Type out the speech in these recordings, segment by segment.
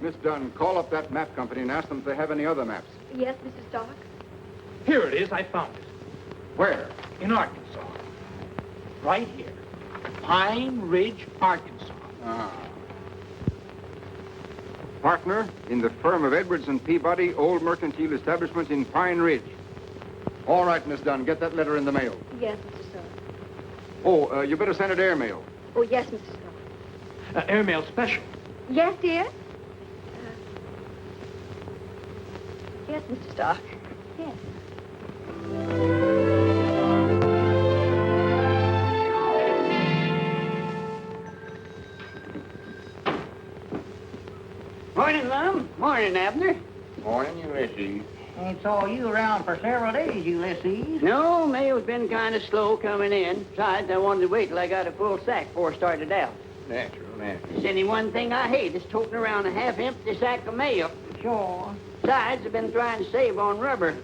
Miss Dunn, call up that map company and ask them if they have any other maps. Yes, Mr. Stark. Here it is. I found it. Where? In Arkansas. Right here. Pine Ridge, Arkansas. Ah. Partner in the firm of Edwards and Peabody, old mercantile establishment in Pine Ridge. All right, Miss Dunn, get that letter in the mail. Yes, Mr. Stark. Oh, you better send it airmail. Oh, yes, Mr. Stark. Airmail special. Yes, dear? Yes, Mr. Stark. Yes. Morning, Lum. Morning, Abner. Morning, Ulysses. Ain't saw you around for several days, Ulysses. No, mail's been kind of slow coming in. Besides, I wanted to wait till I got a full sack before I started out. Natural. There's any one thing I hate is toting around a half-empty sack of mail. Sure. Besides, I've been trying to save on rubber.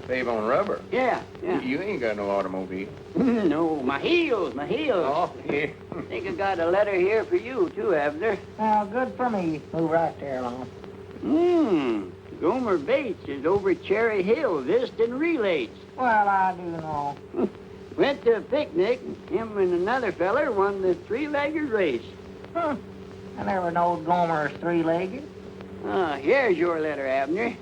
Save on rubber? Yeah. You ain't got no automobile. No, my heels. Oh, yeah. I think I got a letter here for you, too, Abner. Well, good for me. Move right there, Lon. Gomer Bates is over Cherry Hill visiting relays. Well, I do know. Went to a picnic, him and another feller won the three-legged race. I never knowed Gomer's three-legged. Here's your letter, Abner.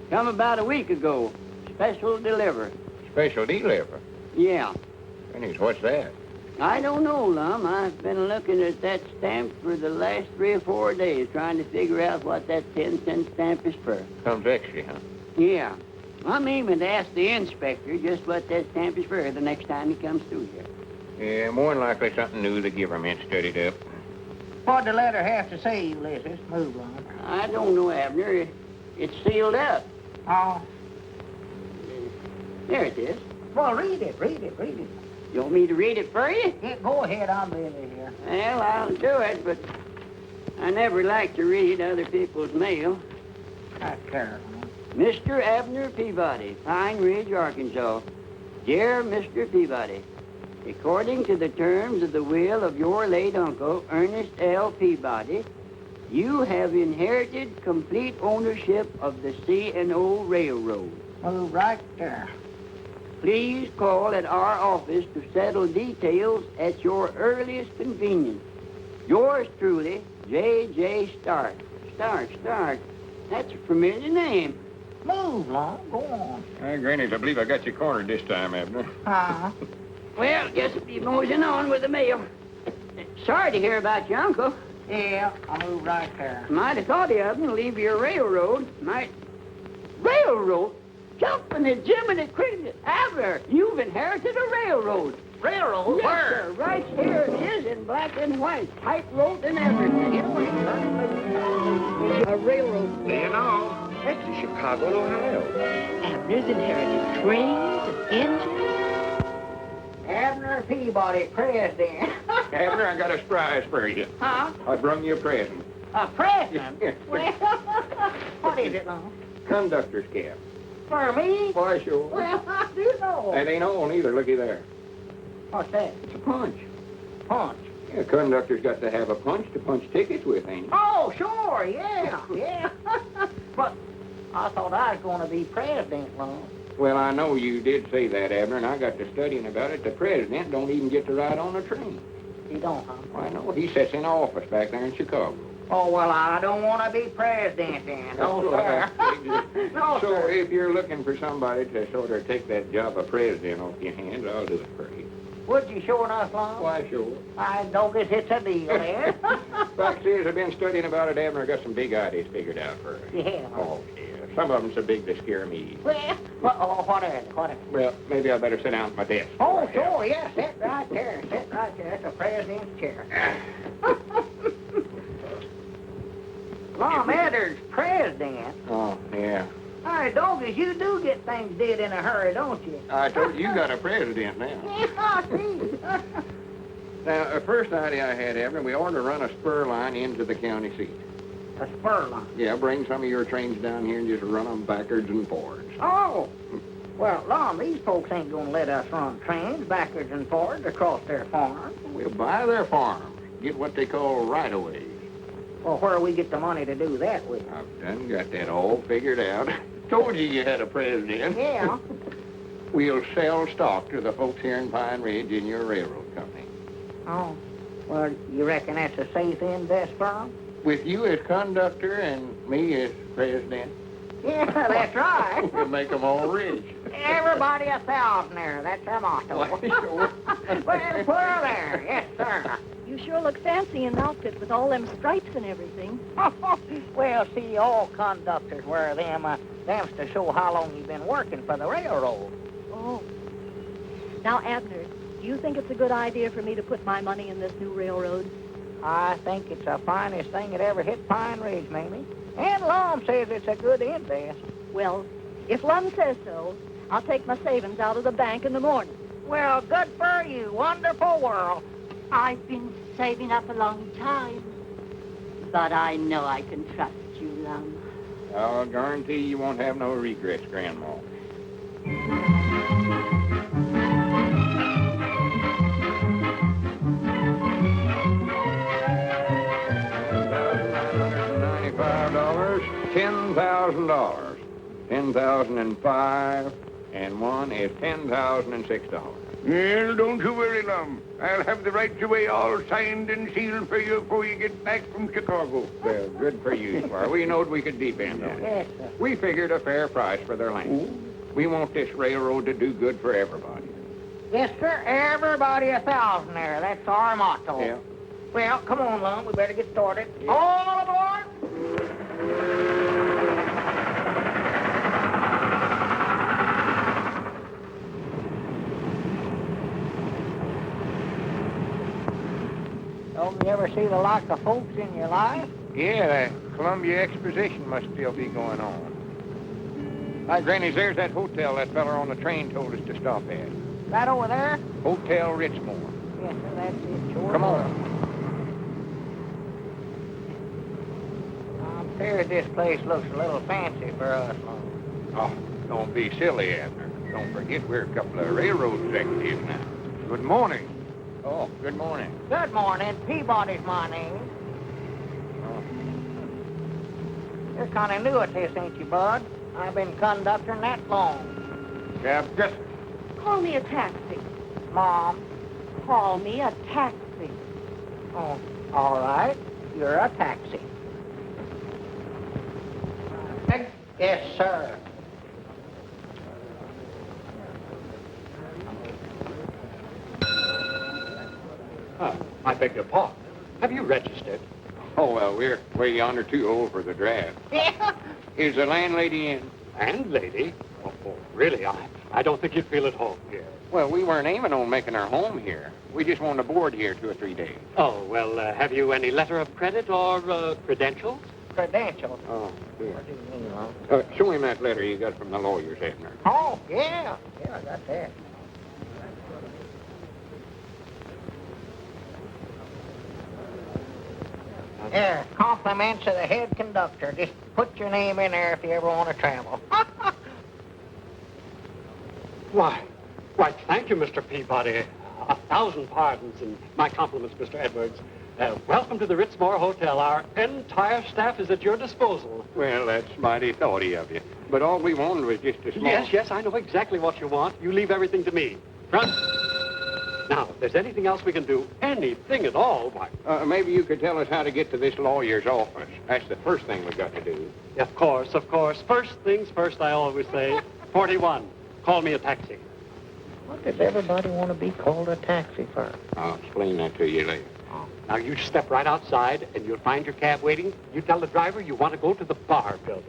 Come about a week ago. Special deliver. Special deliver? Yeah. Goodness, what's that? I don't know, Lum. I've been looking at that stamp for the last 3 or 4 days, trying to figure out what that 10-cent stamp is for. Comes extra, huh? Yeah. I'm aiming to ask the inspector just what that stamp is for the next time he comes through here. Yeah, more than likely something new the government studied up. What'd the letter have to say, Ulysses? Move, Lon. I don't know, Abner. It's sealed up. Oh. There it is. Well, read it. You want me to read it for you? Yeah, go ahead, I'm busy here. Well, I'll do it, but I never like to read other people's mail. Take care, Lon. Mr. Abner Peabody, Pine Ridge, Arkansas. Dear Mr. Peabody, according to the terms of the will of your late uncle, Ernest L. Peabody, you have inherited complete ownership of the C&O Railroad. Move right there. Please call at our office to settle details at your earliest convenience. Yours truly, J.J. Stark. Stark. That's a familiar name. Move, Lon. Go on. Granny, I believe I got you cornered this time, Abner. Huh? Well, just be moseying on with the mail. Sorry to hear about your uncle. Yeah, I'll move right there. Might have thought of him, leave your railroad. Railroad? Jumping the Jiminy Cricket. Abner, you've inherited a railroad. Railroad? Yes, Where? sir. Right here it is in black and white. Tightrope and everything. A railroad. Do you know? That's in Chicago, Ohio. Abner's inherited trains and engines. Abner Peabody, president. Abner, I got a surprise for you. Huh? I brung you a present. A president? Yeah. Well, what is it, Lon? Conductor's cap. For me? Why, sure. Well, I do know. That ain't all neither. Looky there. What's that? It's a punch. Punch. Yeah, conductor's got to have a punch to punch tickets with, ain't he? Oh, sure, yeah. But I thought I was going to be president, Lon. Well, I know you did say that, Abner, and I got to studying about it. The president don't even get to ride on a train. You don't, huh? Why, no, he sits in office back there in Chicago. Oh, well, I don't want to be president then. No, sir. No, So sir. if you're looking for somebody to sort of take that job of president off your hands, I'll do it for you. Would you sure enough, Lon? Why, sure. I don't guess it's a deal there. Fact is, I've been studying about it, Abner. I got some big ideas figured out for you. Yeah. Oh, yeah. Some of them so big they scare me. Well, what are they? Well, maybe I better sit down at my desk. Oh, sure, yeah. Sit right there. That's the president's chair. Lon Edwards, president. Oh, yeah. Hey, doggies, you do get things did in a hurry, don't you? I told you got a president now. Yeah, I see. Now, the first idea I had, Abner, we ought to run a spur line into the county seat. A spur line. Yeah, bring some of your trains down here and just run them backwards and forwards. Oh. Well, Lon, these folks ain't gonna let us run trains backwards and forwards across their farm. We'll buy their farms, get what they call right-of-ways. Well, where do we get the money to do that with? I've done got that all figured out. Told you you had a president. Yeah. We'll sell stock to the folks here in Pine Ridge in your railroad company. Oh. Well, you reckon that's a safe invest firm? With you as conductor and me as president, Yeah, that's right. we'll make them all rich. Everybody a thousandaire. That's our motto. Why, sure. Well, there. Yes, sir. You sure look fancy in outfit with all them stripes and everything. Well, see, all conductors wear them. Them's to show how long you've been working for the railroad. Oh. Now, Abner, do you think it's a good idea for me to put my money in this new railroad? I think it's the finest thing that ever hit Pine Ridge, Mamie. And Lum says it's a good invest. Well, if Lum says so, I'll take my savings out of the bank in the morning. Well, good for you. Wonderful world. I've been saving up a long time. But I know I can trust you, Lum. I'll guarantee you won't have no regrets, Grandma. $10,000. 10,005, and one is $10,006. Well, don't you worry, Lum. I'll have the rights away all signed and sealed for you before you get back from Chicago. Well, good for you, Squire. We knowed we could depend on it. Yes, sir. We figured a fair price for their land. We want this railroad to do good for everybody. Yes, sir. Everybody a thousandaire. That's our motto. Yeah. Well, come on, Lum. We better get started. All aboard! Don't you ever see the like of folks in your life? Yeah, the Columbia Exposition must still be going on. Hi, Granny, there's that hotel that feller on the train told us to stop at. Right over there? Hotel Richmore. Yes, sir. That's it. Sure. Come on. I'm afraid this place looks a little fancy for us, Lum. Oh, don't be silly, Abner. Don't forget we're a couple of railroad executives now. Good morning. Oh, good morning. Good morning. Peabody's my name. Oh. You're kind of new at this, ain't you, Bud? I've been conducting that long. Yeah, just Call me a taxi. Mom. Call me a taxi. Oh, all right. You're a taxi. Yes, sir. I beg your pardon. Have you registered? Oh, well, we're way yonder too old for the draft. Yeah. Is the landlady in? Landlady? Oh, really? I don't think you'd feel at home here. Well, we weren't aiming on making our home here. We just wanted to board here 2 or 3 days. Oh, well, have you any letter of credit or credentials? Credentials. Oh, good. What do you mean, Lum? Show him that letter you got from the lawyers, Abner. Oh, yeah. Yeah, I got that. Here, compliments of the head conductor. Just put your name in there if you ever want to travel. Why, thank you, Mr. Peabody. 1,000 pardons and my compliments, Mr. Edwards. Welcome to the Ritzmore Hotel. Our entire staff is at your disposal. Well, that's mighty thoughty of you. But all we wanted was just a small... Yes, I know exactly what you want. You leave everything to me. Front. Now, if there's anything else we can do, anything at all, why... maybe you could tell us how to get to this lawyer's office. That's the first thing we've got to do. Of course. First things first, I always say. 41. Call me a taxi. What does everybody want to be called a taxi for? I'll explain that to you later. Now, you step right outside, and you'll find your cab waiting. You tell the driver you want to go to the bar building.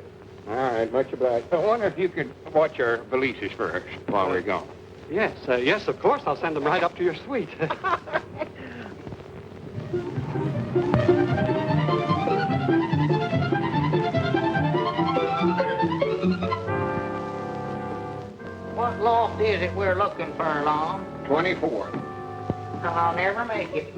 All right, much obliged. I wonder if you could watch our valises first while we're gone. Yes, of course. I'll send them right up to your suite. What loft is it we're looking for, Lum? 24. I'll never make it.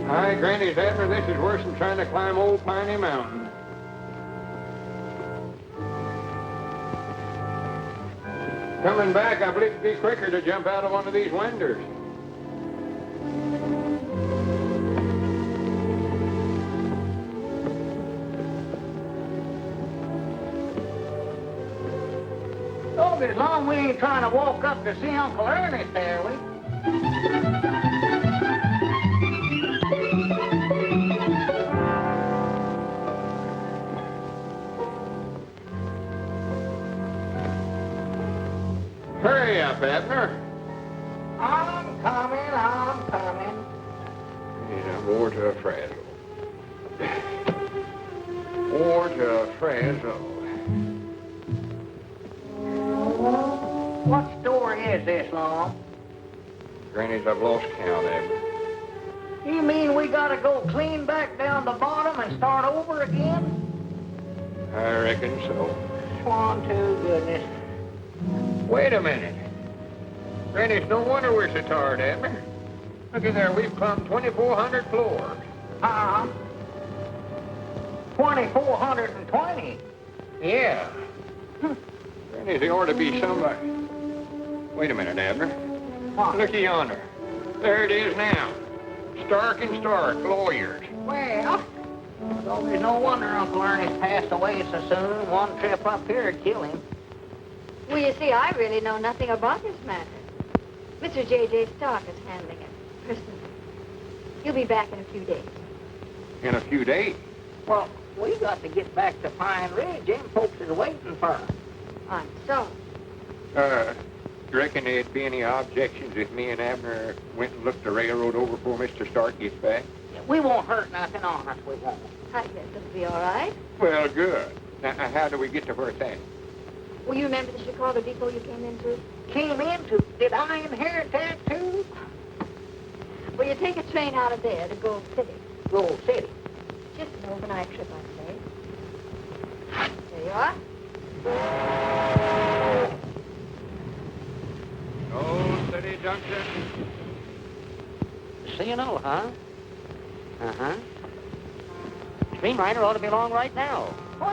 Hi, Granny's Abner. This is worse than trying to climb Old Piney Mountain. Coming back, I believe it'd be quicker to jump out of one of these windows. Oh, as long as we ain't trying to walk up to see Uncle Ernest there, we. Hurry up, Abner. I'm coming. Yeah, more to a frazzle. More to a frazzle. What story is this, Long? Granny's, I've lost count, Abner. You mean we gotta go clean back down the bottom and start over again? I reckon so. Swan to goodness. Wait a minute. Granny, it's no wonder we're so tired, Abner. Look at there, we've climbed 2,400 floors. 2,420. Yeah. Granny, there ought to be somebody. Wait a minute, Abner. What? Looky yonder. There it is now. Stark and Stark, lawyers. Well, there's no wonder Uncle Ernest passed away so soon. One trip up here would kill him. Well, you see, I really know nothing about this matter. Mr. J.J. Stark is handling it personally. He'll be back in a few days. In a few days. Well, we got to get back to Pine Ridge. Them folks is waiting for us. I'm sorry. You reckon there'd be any objections if me and Abner went and looked the railroad over before Mr. Stark gets back? We won't hurt nothing on us, we won't. I guess it'll be all right. Well, good. Now, how do we get to where it's at? Well, you remember the Chicago depot you came into? Came into? Did I inherit that too? Well, you take a train out of there to Gold City. Gold City. Just an overnight trip, I'd say. There you are. Gold City Junction. C&O, huh? Uh-huh. Streamliner ought to be along right now. Well,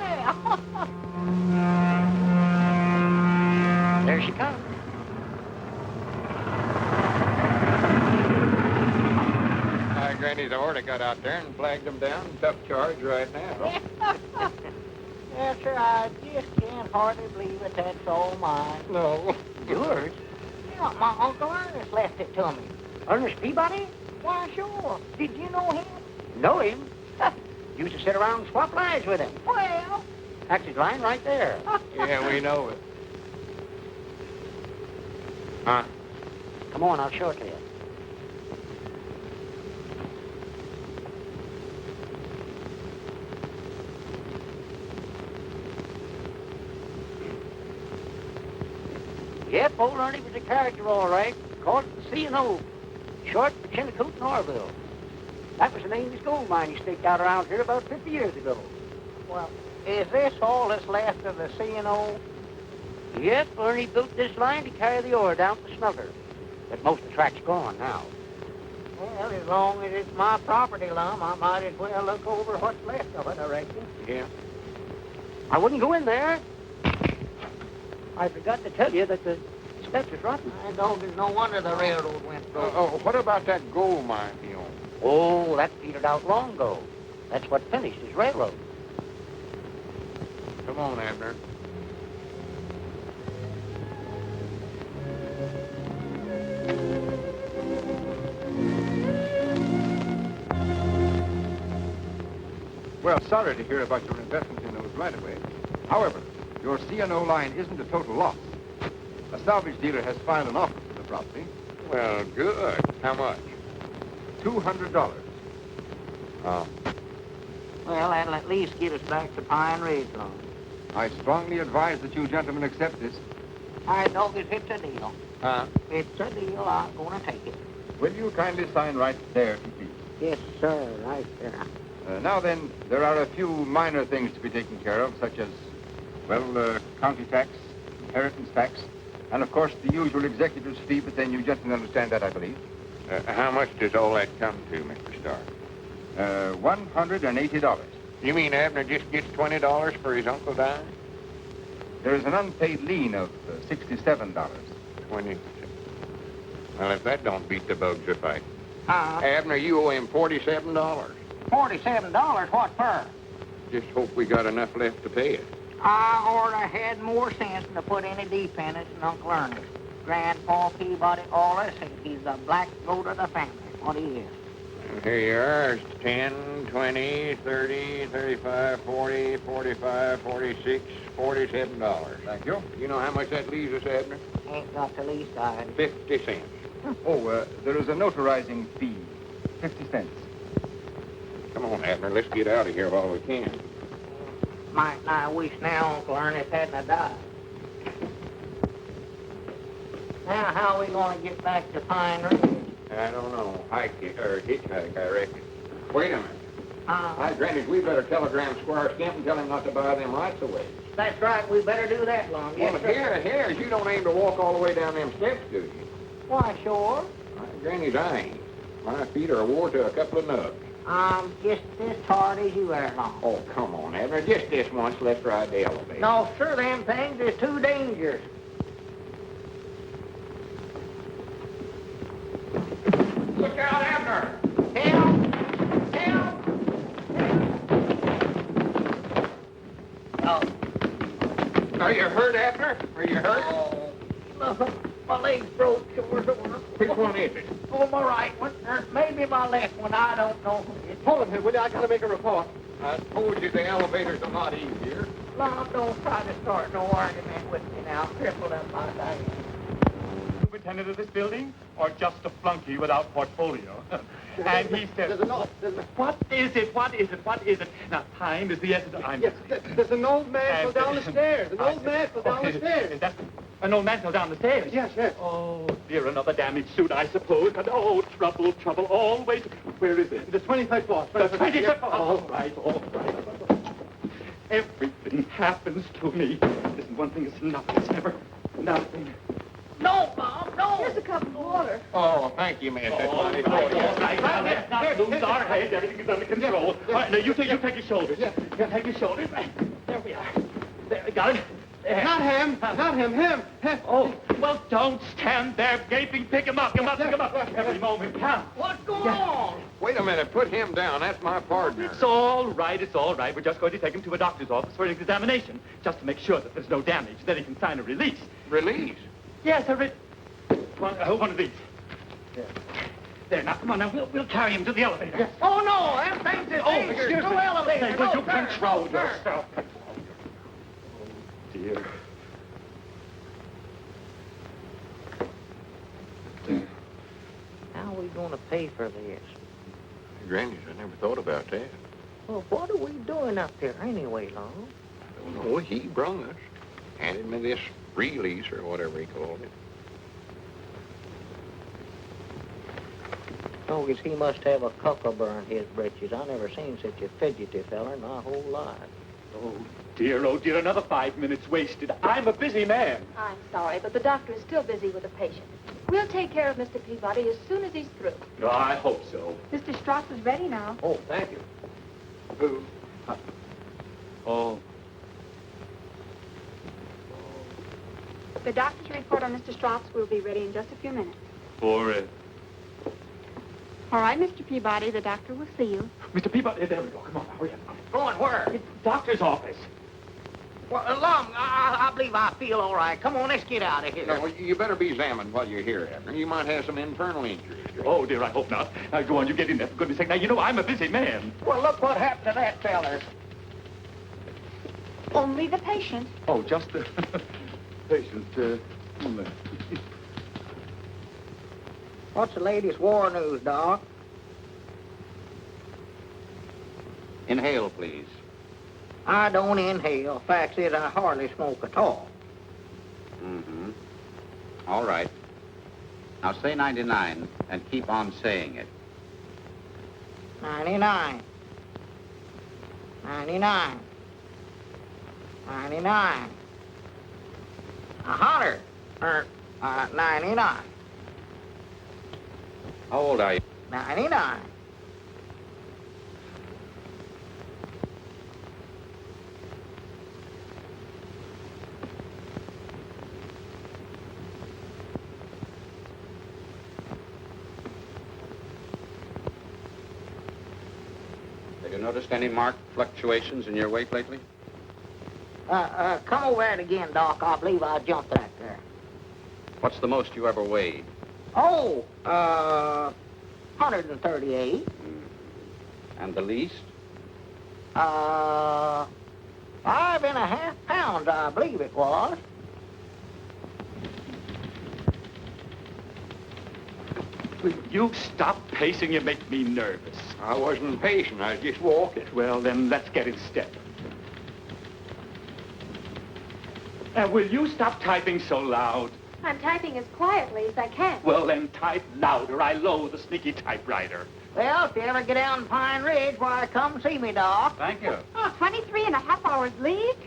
there she comes. Granny's already got out there and flagged them down. Tough charge right now. Yes, sir, I just can't hardly believe it. That's all mine. No. Yours? Yeah, my Uncle Ernest left it to me. Ernest Peabody? Why, sure. Did you know him? Know him? Used to sit around and swap lines with him. Well, that's his line right there. Yeah, we know it. Huh? Come on, I'll show it to you. Yep, old Ernie was a character, all right. Called it the C&O, short for Chinicoot, Norville. That was the name of his gold mine he staked out around here about 50 years ago. Well, is this all that's left of the C&O? Yep, Ernie built this line to carry the ore down to Snugger. But most of the track's gone now. Well, as long as it's my property, Lum, I might as well look over what's left of it, I reckon. Yeah. I wouldn't go in there. I forgot to tell you that the steps is rotten. I know there's no wonder the railroad went broke. What about that gold mine he owned? Oh, that petered out long ago. That's what finished his railroad. Come on, Abner. Well, sorry to hear about your investment in those right-of-ways. However, your C&O line isn't a total loss. A salvage dealer has filed an offer for the property. Well, good. How much? $200. Oh. Well, that'll at least get us back to Pine Ridge, Lum. I strongly advise that you gentlemen accept this. I know that it's a deal. Huh? It's a deal. I'm going to take it. Will you kindly sign right there, if you please? Yes, sir. Right there. Now then, there are a few minor things to be taken care of, such as, well, county tax, inheritance tax, and of course the usual executor's fee, but then you gentlemen understand that, I believe. How much does all that come to, Mr. Stark? $180. You mean Abner just gets $20 for his uncle dying? There is an unpaid lien of $67. 20. Well, if that don't beat the bugs a fight. Uh, Abner, you owe him $47. $47? What for? Just hope we got enough left to pay it. I oughta had more sense than to put any dependence in Uncle Ernest. Grandpa Peabody always said he's the black goat of the family. What he is. Well, here you are. It's 10, 20, 30, 35, 40, 45, 46, $47. Thank you. You know how much that leaves us, Abner? Ain't got the least idea. 50 cents. Oh, there is a notarizing fee, 50 cents. Come on, Abner. Let's get out of here while we can. Might I wish now Uncle Ernest hadn't died. Now, how are we going to get back to Pine Ridge? I don't know. Hitchhike, I reckon. Wait a minute. Hi, Granny, we better telegram Squire Skimp and tell him not to buy them rights away. That's right. We better do that, Lum. Well, Yes, sir. here, you don't aim to walk all the way down them steps, do you? Why, sure. Granny's I ain't. My feet are wore to a couple of nuts. Just as hard as you ever long. Oh, come on, Abner. Just this once. Let's ride the elevator. No, sir, them things is too dangerous. Look out, Abner! Help! Help! Oh. Are you hurt, Abner? Are you hurt? Oh, no, my leg's broke. Which one is it? Oh, my right one. Maybe my left one. I don't know. Hold him here, will you? I gotta make a report. I told you the elevator's a lot easier. Lom, don't try to start no argument with me now. Crippled up my day. Superintendent of this building, or just a flunky without portfolio? And he said, what is it? What is it? What is it? Now, time is the essence. Yes, there's an old man fell down the stairs. An old man fell down the stairs. Is that an old man fell down the stairs? Yes, yes. Oh, dear, another damaged suit, I suppose. But, oh, trouble, trouble, always. Where is it? The 23rd floor. The 23rd floor. All right, all right. Everything happens to me. Listen, one thing is nothing. It's never nothing. No, Mom, no. Here's a cup of water. Oh, thank you, miss. All right, all right. Now, let's not lose our heads. Everything is under control. All right, now, you take your shoulders. Yeah. You take your shoulders. There we are. There, got it? There. Not him. Not him. Him. Oh, well, don't stand there gaping. Pick him up, pick him up, pick him up. Every moment counts. What's going on? Wait a minute. Put him down. That's my partner. It's all right, it's all right. We're just going to take him to a doctor's office for an examination, just to make sure that there's no damage. Then he can sign a release. Release? Yes, one of these. There, now, come on, now, we'll carry him to the elevator. Yes. Oh, no, them things is dangerous. Excuse No me. elevator. Say, No, will you sir. control No, sir. yourself? Oh, dear. How are we going to pay for this? Granny's, I never thought about that. Well, what are we doing up there anyway, Long? I don't know. He brung us. Handed me this release or whatever he called it. Oh, guess he must have a cockabur in his britches. I never seen such a fidgety feller in my whole life. Oh, dear, another 5 minutes wasted. I'm a busy man. I'm sorry, but the doctor is still busy with a patient. We'll take care of Mr. Peabody as soon as he's through. No, I hope so. Mr. Strauss is ready now. Oh, thank you. Who? Oh. The doctor's report on Mr. Strauss will be ready in just a few minutes. For, All right, Mr. Peabody, the doctor will see you. Mr. Peabody, there we go. Come on, hurry up. Going where? It's the doctor's office. Well, Lum, I believe I feel all right. Come on, let's get out of here. No, you better be examined while you're here, Abner. You might have some internal injuries. Oh, dear, I hope not. Now, go on, you get in there, for goodness sake. Now, you know I'm a busy man. Well, look what happened to that feller. Only the patient. Oh, just the patient, What's the latest war news, Doc? Inhale, please. I don't inhale. Fact is, I hardly smoke at all. Mm-hmm. All right. Now say 99 and keep on saying it. 99. 99. 99. 100. 99. How old are you? 99. You noticed any marked fluctuations in your weight lately? Come over that again, Doc. I believe I jumped that there. What's the most you ever weighed? Oh, 138. And the least? 5.5 pounds, I believe it was. Will you stop pacing? You make me nervous. I wasn't patient. I was just walking. Well, then let's get in step. Will you stop typing so loud? I'm typing as quietly as I can. Well, then type louder. I loathe the sneaky typewriter. Well, if you ever get down to Pine Ridge, why, come see me, Doc. Thank you. 23 and a half hours leave?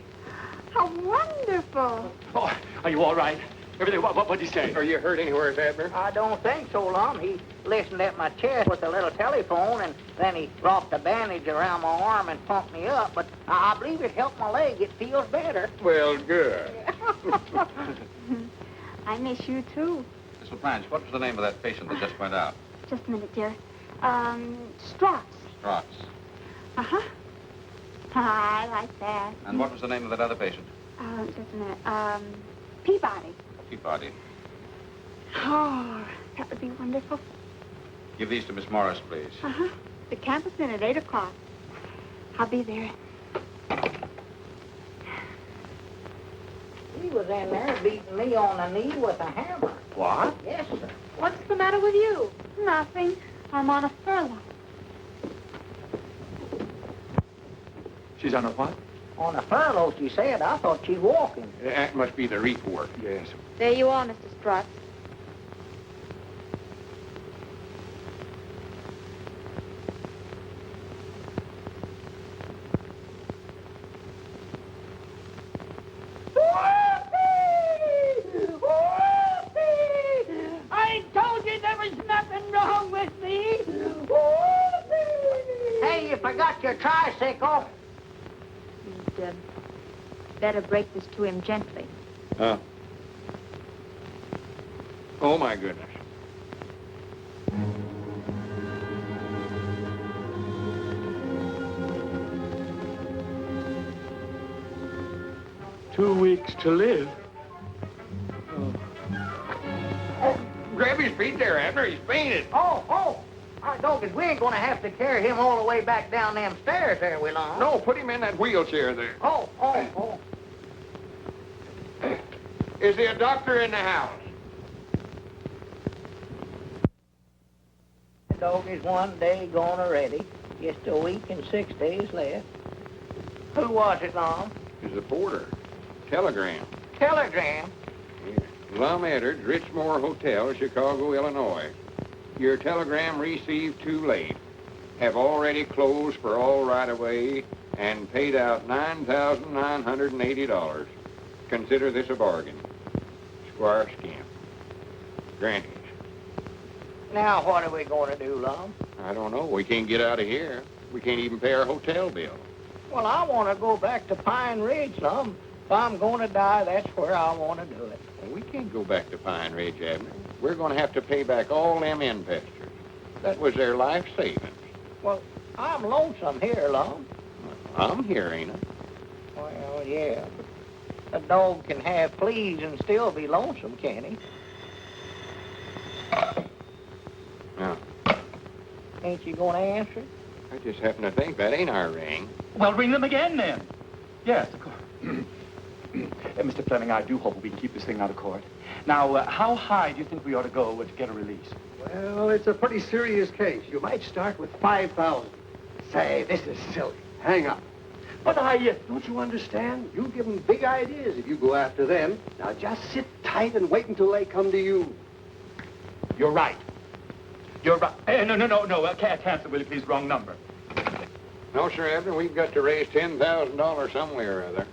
How wonderful. Oh, are you all right? Everything, what'd he say? Are you hurt anywhere, Abner? I don't think so, Lum. He listened at my chest with a little telephone, and then he wrapped a bandage around my arm and pumped me up. But I believe it helped my leg. It feels better. Well, good. I miss you, too. Miss LaPlanche, what was the name of that patient that just went out? Just a minute, dear. Strauss. Strauss. Uh-huh. I like that. And what was the name of that other patient? Just a minute. Peabody. Peabody. Oh, that would be wonderful. Give these to Miss Morris, please. Uh-huh. The camp is in at 8 o'clock. I'll be there. He was in there beating me on the knee with a hammer. What? Yes, sir. What's the matter with you? Nothing. I'm on a furlough. She's on a what? On a furlough, she said. I thought she's walking. That must be the report. Yes. There you are, Mr. Strauss. I told you there was nothing wrong with me. Hey, you forgot your tricycle. You'd better break this to him gently. Oh, my goodness. "2 weeks to live." Grab his feet there, Abner. He's fainted. Oh. I know, 'cause we ain't gonna have to carry him all the way back down them stairs there, we long. No, put him in that wheelchair there. Oh. Is there a doctor in the house? The dog is 1 day gone already. Just a week and 6 days left. Who was it, Lum? Is the porter. Telegram. Telegram. Lum Edwards, Richmore Hotel, Chicago, Illinois. Your telegram received too late. Have already closed for all right-of-way and paid out $9,980. Consider this a bargain. Squire Scamp. Granted. Now, what are we going to do, Lum? I don't know. We can't get out of here. We can't even pay our hotel bill. Well, I want to go back to Pine Ridge, Lum. If I'm going to die, that's where I want to do it. Well, we can't go back to Pine Ridge, Abner. We're going to have to pay back all them investors. That was their life savings. Well, I'm lonesome here, Lum. I'm here, ain't I? Well, yeah. A dog can have fleas and still be lonesome, can't he? No. Ain't you going to answer it? I just happen to think that ain't our ring. Well, ring them again, then. Yes, of course. Mr. Fleming, I do hope we can keep this thing out of court. Now, how high do you think we ought to go to get a release? Well, it's a pretty serious case. You might start with 5,000. Say, this is silly. Hang up. But don't you understand? You give them big ideas if you go after them. Now just sit tight and wait until they come to you. You're right. You're right. No. Cancel, will you please? Wrong number. No, sir, Abner. We've got to raise $10,000 somewhere or other.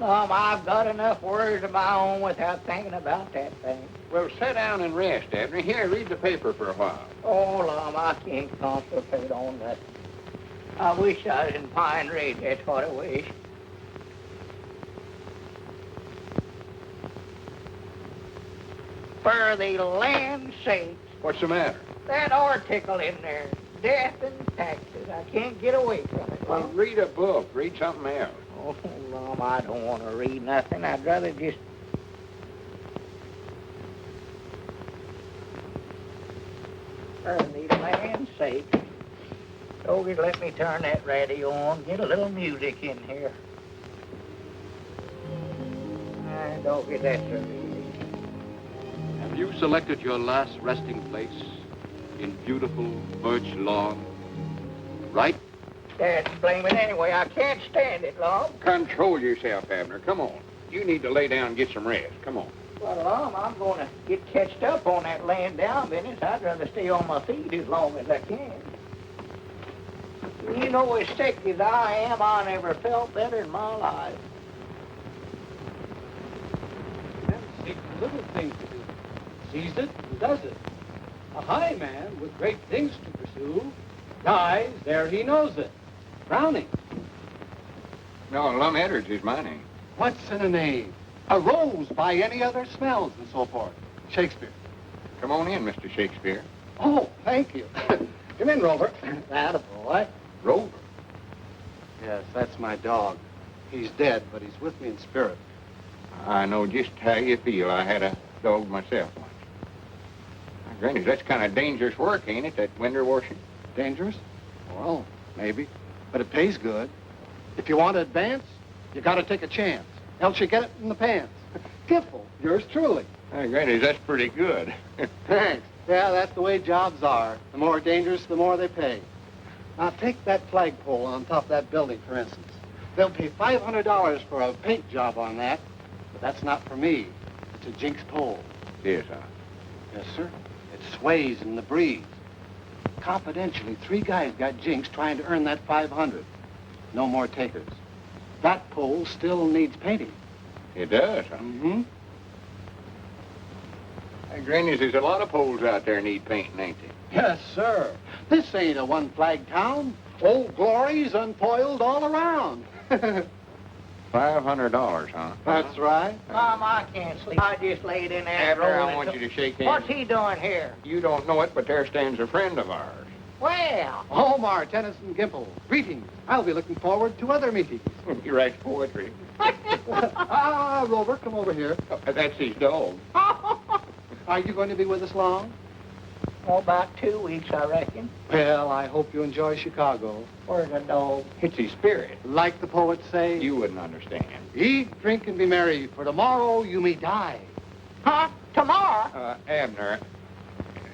I've got enough worries of my own without thinking about that thing. Well, sit down and rest, Abner. Here, read the paper for a while. Oh, Lum, I can't concentrate on that. I wish I was in Pine Ridge, that's what I wish. For the land's sake. What's the matter? That article in there, death and taxes. is. I can't get away from it. Well, read a book. Read something else. Oh, Lum, I don't want to read nothing. I'd rather just... For the land's sake. Doggy, let me turn that radio on. Get a little music in here. Doggy, that's a relief. Have you selected your last resting place in beautiful birch lawn? Right? Dad's blaming anyway. I can't stand it, Lum. Control yourself, Abner. Come on. You need to lay down and get some rest. Come on. Well, Lum, I'm going to get catched up on that laying down business. I'd rather stay on my feet as long as I can. You know, as sick as I am, I never felt better in my life. Seeks little things to do, sees it and does it. A high man with great things to pursue dies ere he knows it. Browning. No, Lum Edwards is my name. What's in a name? A rose by any other smells and so forth. Shakespeare. Come on in, Mr. Shakespeare. Oh, thank you. Come in, Rover. That a boy. Rover. Yes, that's my dog. He's dead, but he's with me in spirit. I know just how you feel. I had a dog myself once. Now, Granny, that's kind of dangerous work, ain't it, that window washing? Dangerous? Well, maybe. But it pays good. If you want to advance, you got to take a chance. Else you get it in the pants. Giffle, yours truly. Hey, Granny, that's pretty good. Thanks. Yeah, that's the way jobs are. The more dangerous, the more they pay. Now, take that flagpole on top of that building, for instance. They'll pay $500 for a paint job on that. But that's not for me. It's a jinx pole. Yes, sir. Yes, sir. It sways in the breeze. Confidentially, 3 guys got jinxed trying to earn that $500. No more takers. That pole still needs painting. It does, huh? Mm-hmm. Hey, Granny, there's a lot of poles out there need painting, ain't they? Yes, sir. This ain't a one-flag town. Old glories unfoiled all around. $500, huh? That's right. Mom, I can't sleep. I just laid in there. Abner, I want you to shake hands. What's he doing here? You don't know it, but there stands a friend of ours. Well. Omar, Tennyson, Gimple, greetings. I'll be looking forward to other meetings. He writes poetry. Rover, come over here. That's his dog. Are you going to be with us long? Oh, about 2 weeks, I reckon. Well, I hope you enjoy Chicago. Where's the dog? It's his spirit. Like the poets say, You wouldn't understand. eat, drink, and be merry, for tomorrow you may die. Huh? Tomorrow? Abner,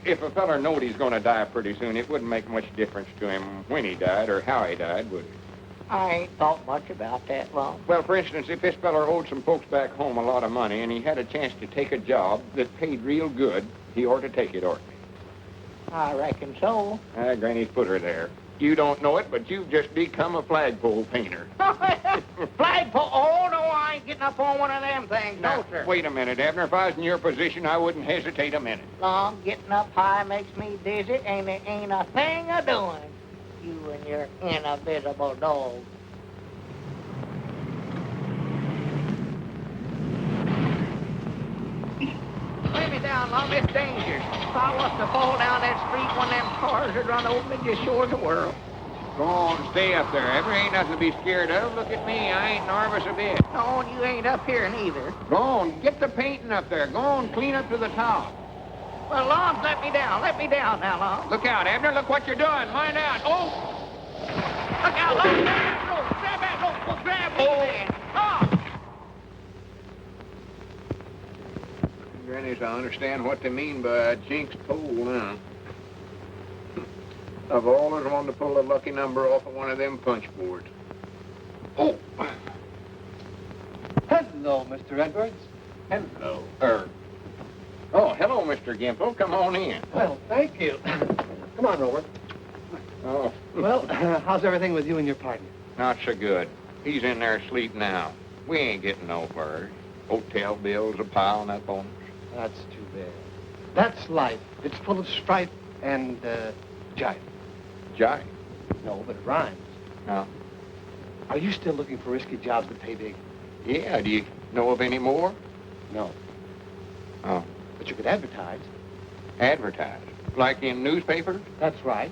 if a feller knowed he's going to die pretty soon, it wouldn't make much difference to him when he died or how he died, would it? I ain't thought much about that, Lum. Well, for instance, if this feller owed some folks back home a lot of money and he had a chance to take a job that paid real good, he ought to take it, oughtn't he? I reckon so. Granny's put her there. You don't know it, but you've just become a flagpole painter. Flagpole? Oh, no, I ain't getting up on one of them things. Now, No, sir. wait a minute, Abner. If I was in your position, I wouldn't hesitate a minute. Lum, getting up high makes me dizzy, and there ain't a thing a doing. You and your invisible dog. Lay me down, Lum. It's dangerous. If I was to fall down that street, one of them cars would run over me just sure as the world. Go on, stay up there. Abner, ain't nothing to be scared of. Look at me. I ain't nervous a bit. No, and you ain't up here neither. Go on, get the painting up there. Go on, clean up to the top. Well, Lum, let me down. Let me down now, Lum. Look out, Abner. Look what you're doing. Mind out. Oh! Look out, Lum. Grab that rope. Grab me, man. Oh! Grannies, I understand what they mean by a jinx pole now. I've always wanted to pull a lucky number off of one of them punch boards. Oh! Hello, Mr. Edwards. Hello. Oh, hello, Mr. Gimple. Come on in. Well, thank you. Come on, Rover. Oh. Well, how's everything with you and your partner? Not so good. He's in there asleep now. We ain't getting nowhere. Hotel bills a piling up on us. That's too bad. That's life. It's full of strife and, jive. Jive? No, but it rhymes. No. Are you still looking for risky jobs that pay big? Yeah, do you know of any more? No. Oh. But you could advertise. Advertise? Like in newspapers? That's right.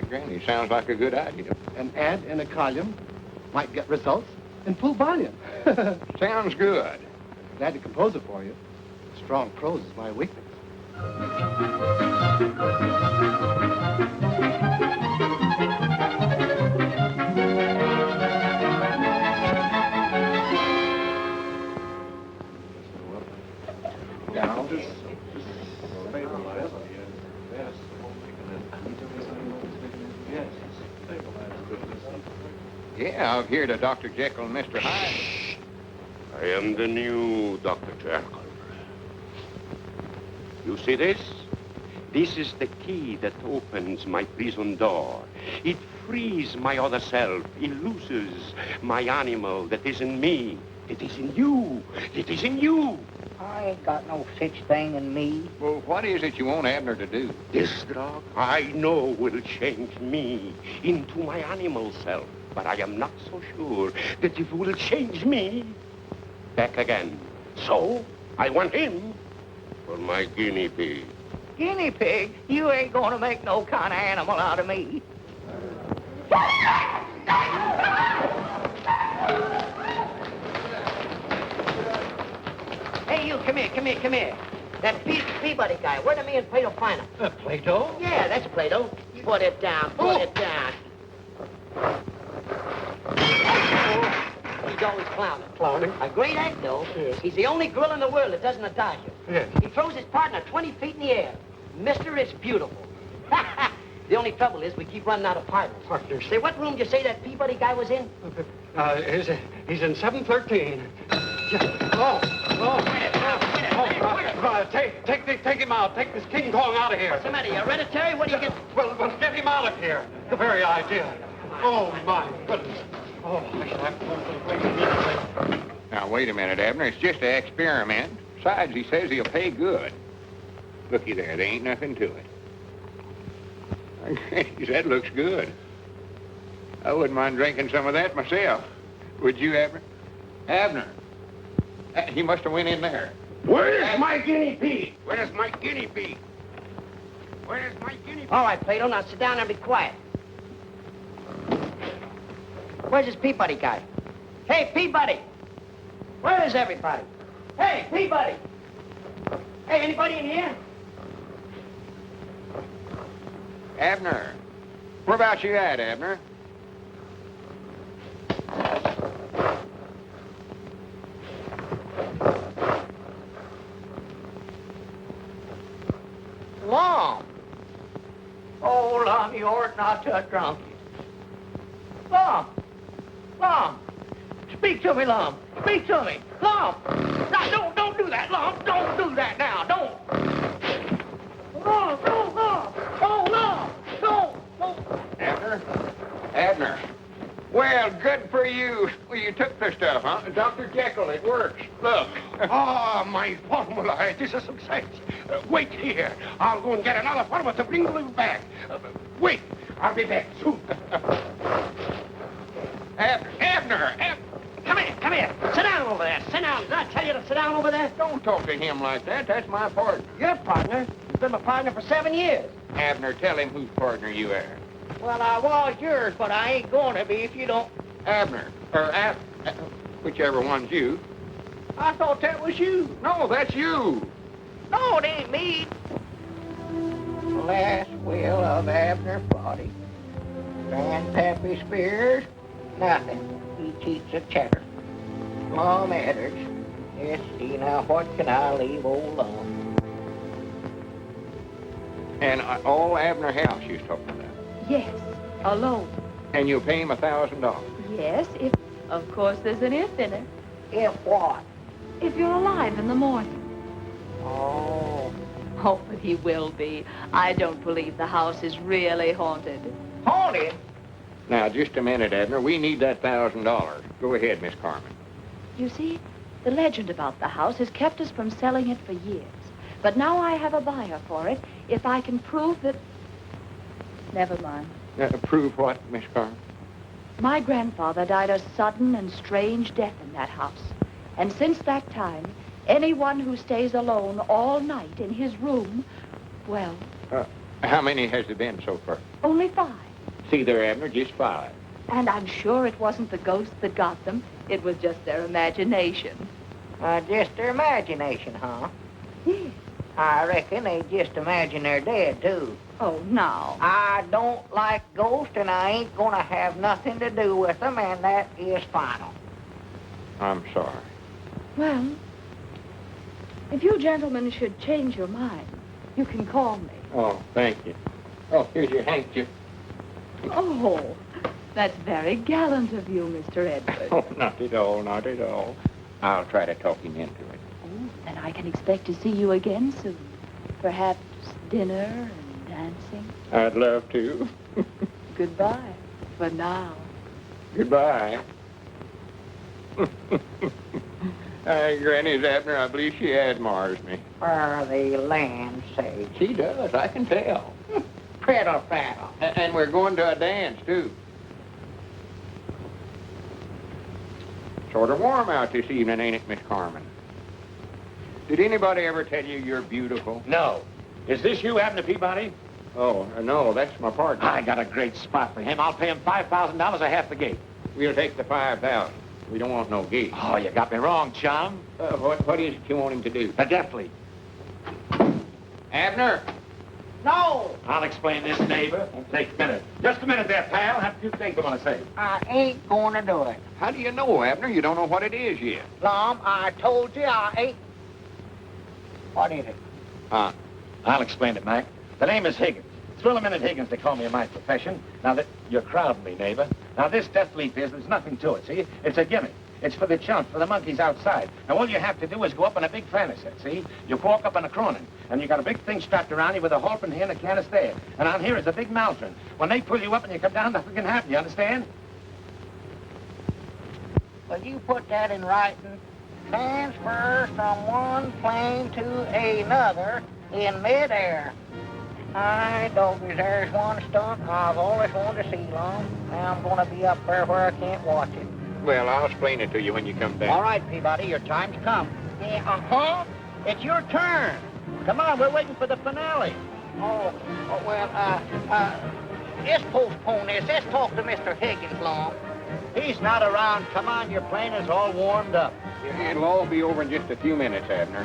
Granny, sounds like a good idea. An ad in a column might get results in full volume. Sounds good. Glad to compose it for you. Strong prose is my weakness. Yeah, I've heard of Dr. Jekyll and Mr. Hyde. I am the new Dr. Jekyll. You see this? This is the key that opens my prison door. It frees my other self. It looses my animal that is in me. It is in you. It is in you. I ain't got no such thing in me. Well, what is it you want Abner to do? This drug, I know, will change me into my animal self. But I am not so sure that it will change me back again. So, I want him for my guinea pig. Guinea pig? You ain't gonna make no kind of animal out of me. Hey, you, come here. That Peabody guy, where did me and Plato find him? Plato? Yeah, that's Plato. Put it down, put it down. He's always clowning. Clowning? A great act, though. Yes. He's the only girl in the world that doesn't adage him. Yes. He throws his partner 20 feet in the air. Mister, it's beautiful. The only trouble is we keep running out of partners. Partners. Say, what room did you say that Peabody guy was in? He's in 713. Take him out. Take this King Kong out of here. What's the matter? You hereditary? What do you get? Well, get him out of here. The very idea. Oh, my goodness. Oh, I should have to go to the place immediately. Now, wait a minute, Abner. It's just an experiment. Besides, he says he'll pay good. Looky there. There ain't nothing to it. That looks good. I wouldn't mind drinking some of that myself. Would you, Abner? Abner. He must have went in there. Where's my guinea pig? Where's my guinea pig? Where's my guinea pig? All right, Plato, now sit down and be quiet. Where's this Peabody guy? Hey, Peabody! Where is everybody? Hey, Peabody! Hey, anybody in here? Abner. Where about you at, Abner? Lum. Oh, Lum, you ought not to have drunk it. Lum. Speak to me, Lum. Speak to me. Lum. Now, don't do that, Lum. Don't do that now. Don't. Lum. Oh, Lum. Don't. Abner. Well, good for you. Well, you took the stuff, huh? Dr. Jekyll, it works. Look. Ah, my formula. It is a success. Wait here. I'll go and get another formula to bring you back. Wait. I'll be back soon. Abner. Come here. Sit down over there. Sit down. Did I tell you to sit down over there? Don't talk to him like that. That's my partner. Your partner? You've been my partner for 7 years. Abner, tell him whose partner you are. Well, I was yours, but I ain't going to be if you don't. Abner. Whichever one's you. I thought that was you. No, that's you. No, it ain't me. Last will of Abner Body. Grandpappy Spears, nothing. He cheats a cheddar. Plum Edders. Yes, see, now what can I leave old Lum? And all Abner House you're talking about. Yes, alone. And you'll pay him $1,000. Yes, if... Of course, there's an if in it. If what? If you're alive in the morning. Oh. Oh, but he will be. I don't believe the house is really haunted. Haunted? Now, just a minute, Abner. We need that $1,000. Go ahead, Miss Carmen. You see, the legend about the house has kept us from selling it for years. But now I have a buyer for it if I can prove that... Never mind. Prove what, Miss Carmen? My grandfather died a sudden and strange death in that house. And since that time, anyone who stays alone all night in his room, well... How many has there been so far? Only 5. See there, Abner, just 5. And I'm sure it wasn't the ghost that got them. It was just their imagination. Just their imagination, huh? Yes. I reckon they just imagine they're dead, too. Oh, now. I don't like ghosts, and I ain't gonna have nothing to do with them, and that is final. I'm sorry. Well, if you gentlemen should change your mind, you can call me. Oh, thank you. Oh, here's your handkerchief. Oh, that's very gallant of you, Mr. Edwards. Oh, not at all, not at all. I'll try to talk him into it. Oh, then I can expect to see you again soon. Perhaps dinner and dancing. I'd love to. Goodbye for now. Goodbye. Granny's Abner, I believe she admires me. For the land's sake. She does, I can tell. Prattle, prattle. And we're going to a dance, too. Sort of warm out this evening, ain't it, Miss Carmen? Did anybody ever tell you you're beautiful? No. Is this you, Abner Peabody? Oh, no, that's my partner. I got a great spot for him. I'll pay him $5,000 a half the gate. We'll take the 5,000. We don't want no gate. Oh, you got me wrong, chum. What is it you want him to do? Deftly. Abner! No! I'll explain this, neighbor. Won't take a minute. Just a minute there, pal. Have a few things I want to say. I ain't gonna do it. How do you know, Abner? You don't know what it is yet. Lum, I told you I ain't... What is it? I'll explain it, Mac. The name is Higgins. It's Willamette Higgins, they call me in my profession. Now, that you're crowding me, neighbor. Now, this death leaf is, there's nothing to it, see? It's a gimmick. It's for the chumps, for the monkeys outside. Now, all you have to do is go up in a big fanny set, see? You walk up in a cronin, and you got a big thing strapped around you with a halpin here and a canvas there. And on here is a big maltern. When they pull you up and you come down, nothing can happen, you understand? Well, you put that in writing. Transfer from one plane to another in midair. Hi, doggies, there's one stunt I've always wanted to see, Lum. Now I'm gonna be up there where I can't watch it. Well, I'll explain it to you when you come back. All right, Peabody, your time's come. Yeah, uh-huh. It's your turn. Come on, we're waiting for the finale. Let's postpone this. Let's talk to Mr. Higgins, Lum. He's not around. Come on, your plane is all warmed up. It'll all be over in just a few minutes, Abner.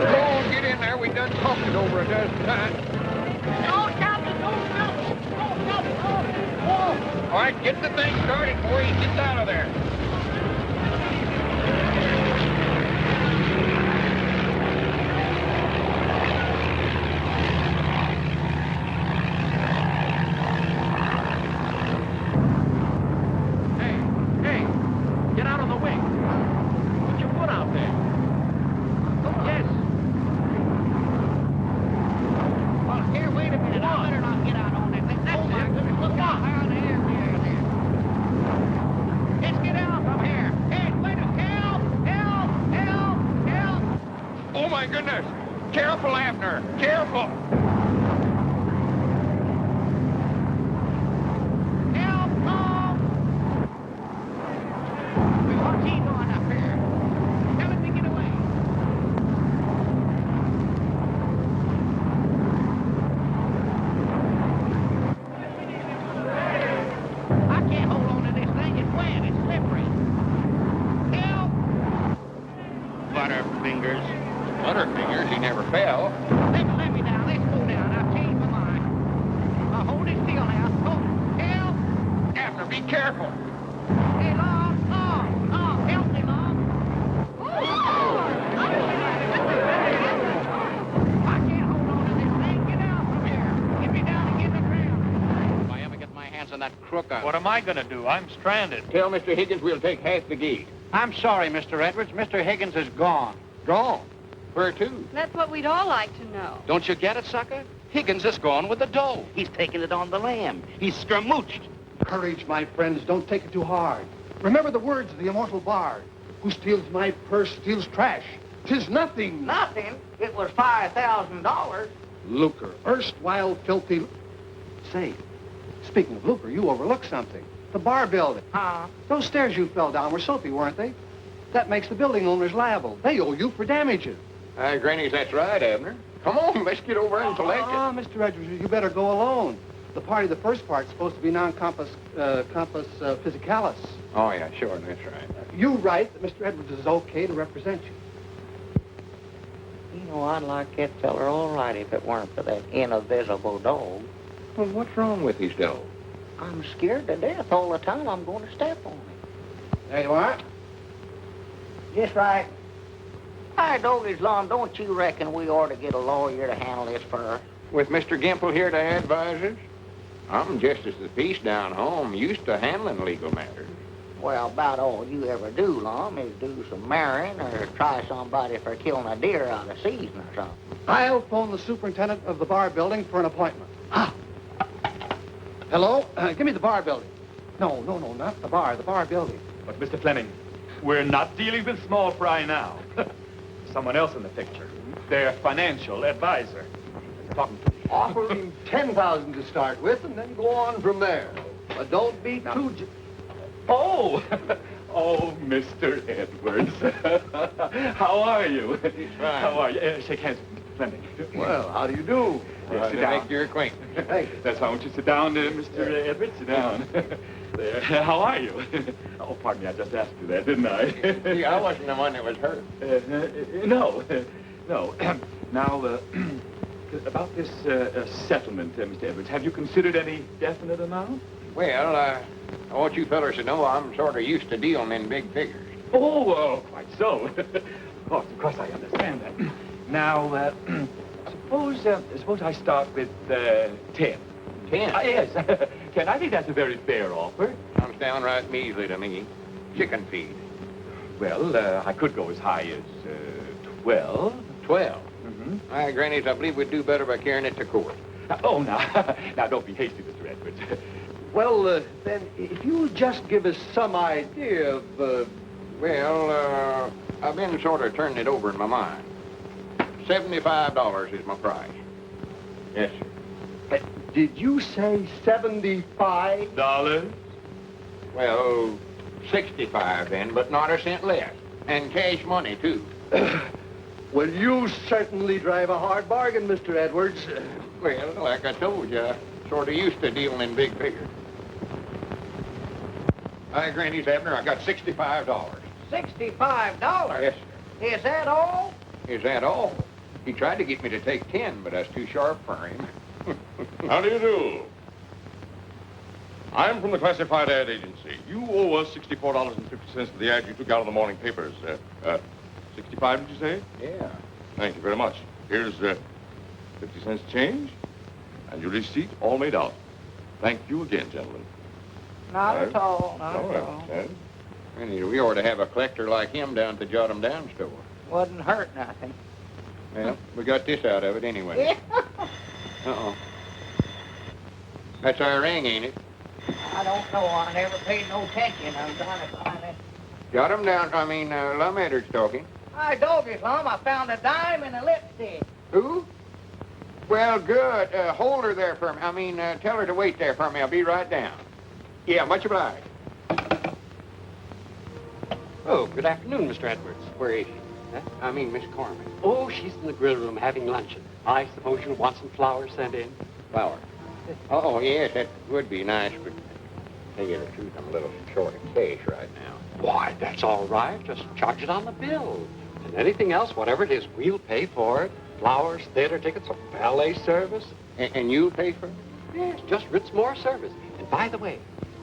Go on, get in there. We done talked it over a dozen times. Don't stop it. Don't stop it. Don't stop it. Oh. All right, get the thing started before he gets out of there. Get out of the way. Put your foot out there. Yes. Well, here, wait a minute. I better not get out on that thing. That's it. Look out. There. Let's get out from here. Hey, wait a minute. Help. Oh, my goodness. Careful, Abner. Careful. Butterfingers, he never fell. Let me down. Let's go down. I've changed my mind. Now, hold it still now. Oh, help. Abner, be careful. Hey, Long. Help me, Long. I can't hold on to this thing. Get down from here. Get me down and get the ground. If I ever get my hands on that crook, What am I going to do? I'm stranded. Tell Mr. Higgins we'll take half the gate. I'm sorry, Mr. Edwards. Mr. Higgins is gone. Gone? Where to? That's what we'd all like to know. Don't you get it, sucker? Higgins is gone with the dough. He's taking it on the lam. He's scamooched. Courage, my friends. Don't take it too hard. Remember the words of the immortal bard. Who steals my purse steals trash. 'Tis nothing. Nothing? It was $5,000. Lucre. Erstwhile filthy... Say, speaking of lucre, you overlooked something. The bar building. Huh? Those stairs you fell down were soapy, weren't they? That makes the building owners liable. They owe you for damages. Granny, that's right, Abner. Come on, let's get over and collect it. Mr. Edwards, you better go alone. The party, the first part's supposed to be non-compos physicalis. Oh, yeah, sure, that's right. You write that Mr. Edwards is okay to represent you. You know, I'd like that feller all right if it weren't for that invisible dog. Well, what's wrong with his dog? I'm scared to death all the time I'm going to step on him. There you are. Just right. Hi, Doggy's Lawn, don't you reckon we ought to get a lawyer to handle this for us? With Mr. Gimple here to advise us? I'm just as the piece down home, used to handling legal matters. Well, about all you ever do, Lum, is do some marrying or try somebody for killing a deer out of season or something. I'll phone the superintendent of the bar building for an appointment. Hello? Give me the bar building. No, not the bar building. But, Mr. Fleming, we're not dealing with small fry now. Someone else in the picture. Their financial advisor. Talking to me. Offer him $10,000 to start with, and then go on from there. But don't be too... Oh! Oh, Mr. Edwards. How are you? Fine. How are you? Shake hands with Mr. Fleming. Well, how do you do? Sit down. Make your acquaintance. Thank you. That's why I want you to sit down, Mr. Edwards. Sit down. There. How are you? Oh, pardon me, I just asked you that, didn't I? See, I wasn't the one that was hurt. No. Now, about this settlement, Mr. Edwards, have you considered any definite amount? Well, I want you fellers to know I'm sort of used to dealing in big figures. Oh, quite so. Of course, I understand that. Now, suppose I start with 10. 10? Yes, 10. I think that's a very fair offer. Sounds downright measly to me. Chicken feed. Well, I could go as high as 12. 12? Mm-hmm. Grannies, I believe we'd do better by carrying it to court. Oh, now, don't be hasty, Mr. Edwards. Well, then, if you'll just give us some idea of... Well, I've been sort of turning it over in my mind. $75 is my price. Yes, sir. Did you say $75? Well, 65 then, but not a cent less. And cash money, too. Well, you certainly drive a hard bargain, Mr. Edwards. Well, like I told you, I sort of used to dealing in big figures. Hi, Granny's Abner. I got $65. $65? Yes, sir. Is that all? Is that all? He tried to get me to take 10, but I was too sharp for him. How do you do? I'm from the Classified Ad Agency. You owe us $64.50 for the ad you took out of the morning papers. 65, did you say? Yeah. Thank you very much. Here's 50 cents change and your receipt all made out. Thank you again, gentlemen. Not at all, not All at right. all. Granny, we ought to have a collector like him down at the Jot 'em Down store. Wouldn't hurt nothing. Well, we got this out of it anyway. Uh-oh. That's our ring, ain't it? I don't know. I never paid no attention. I'm trying to find it. Jot 'em Down, Lum Edwards talking. Hi, Doggy's Lum. I found a dime and a lipstick. Who? Well, good. Hold her there for me. Tell her to wait there for me. I'll be right down. Yeah, much obliged. Oh, good afternoon, Mr. Edwards. Where is she? Huh? Miss Corman. Oh, she's in the grill room having luncheon. I suppose you'll want some flowers sent in. Flower. Oh, yes, that would be nice, but to tell you the truth, I'm a little short of cash right now. Why, that's all right. Just charge it on the bill. And anything else, whatever it is, we'll pay for it. Flowers, theater tickets, a ballet service. And you'll pay for it? Yes, just Ritzmore service. And by the way,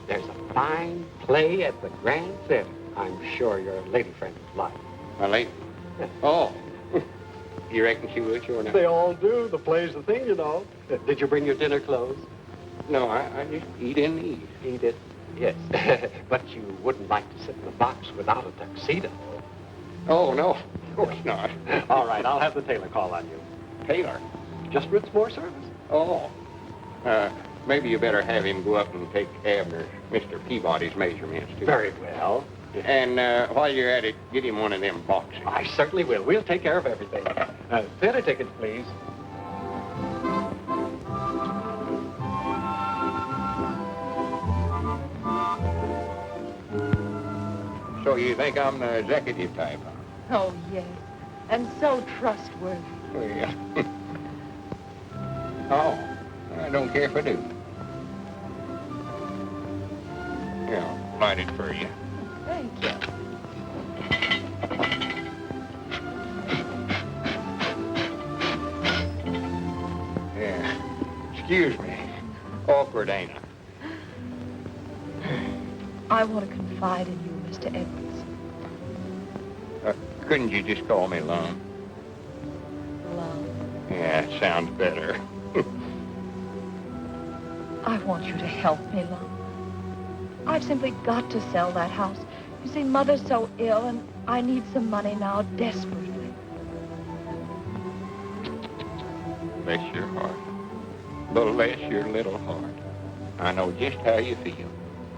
there's a fine play at the Grand Theater. I'm sure your lady friend would like. My lady? Oh. You reckon she would, sure enough? They all do. The play's the thing, you know. Did you bring your dinner clothes? No, I just eat in these. Eat it? Yes. But you wouldn't like to sit in the box without a tuxedo. Oh, no, of course not. All right, I'll have the tailor call on you. Tailor? Just Ritzmore service. Oh. Maybe you better have him go up and take Abner, Mr. Peabody's measurements, too. Very well. And while you're at it, get him one of them boxes. I certainly will. We'll take care of everything. Theater tickets, please. So you you think I'm the executive type, huh? Oh, yes. And so trustworthy. Well, oh, I don't care if I do. Yeah, light it for you. Thank you. Yeah. Excuse me. Awkward, ain't I? I want to confide in you, Mr. Edwards. Couldn't you just call me Lum? Love. Yeah, it sounds better. I want you to help me, Lum. I've simply got to sell that house. You see, Mother's so ill, and I need some money now desperately. Bless your heart. Bless your little heart. I know just how you feel.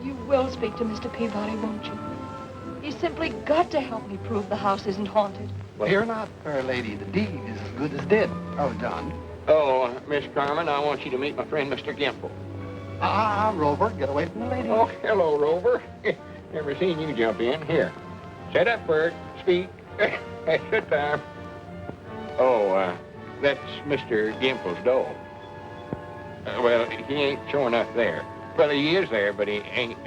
You will speak to Mr. Peabody, won't you? You simply got to help me prove the house isn't haunted. Well, fear not, fair lady. The deed is as good as dead. Oh, done. Oh, Miss Carmen, I want you to meet my friend, Mr. Gimple. Rover, get away from the lady. Oh, hello, Rover. Never seen you jump in. Here. Shut up, Bert. Speak. It's good time. Oh, that's Mr. Gimple's dog. Well, he ain't showing up there. Well, he is there, but he ain't,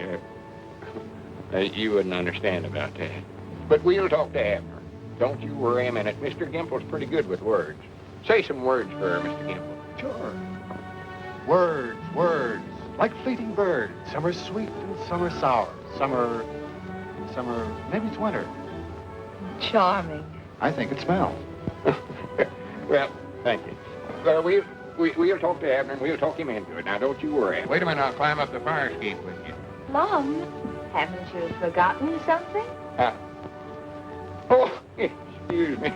you wouldn't understand about that. But we'll talk to Abner. Don't you worry a minute. Mr. Gimple's pretty good with words. Say some words for her, Mr. Gimple. Sure. Words, words, like fleeting birds. Some are sweet and some are sour. Some are, maybe it's winter. Charming. I think it smells. Well, thank you. Well, we'll talk to Abner and we'll talk him into it. Now, don't you worry. Wait a minute, I'll climb up the fire escape with you. Lum, haven't you forgotten something? Oh, excuse me.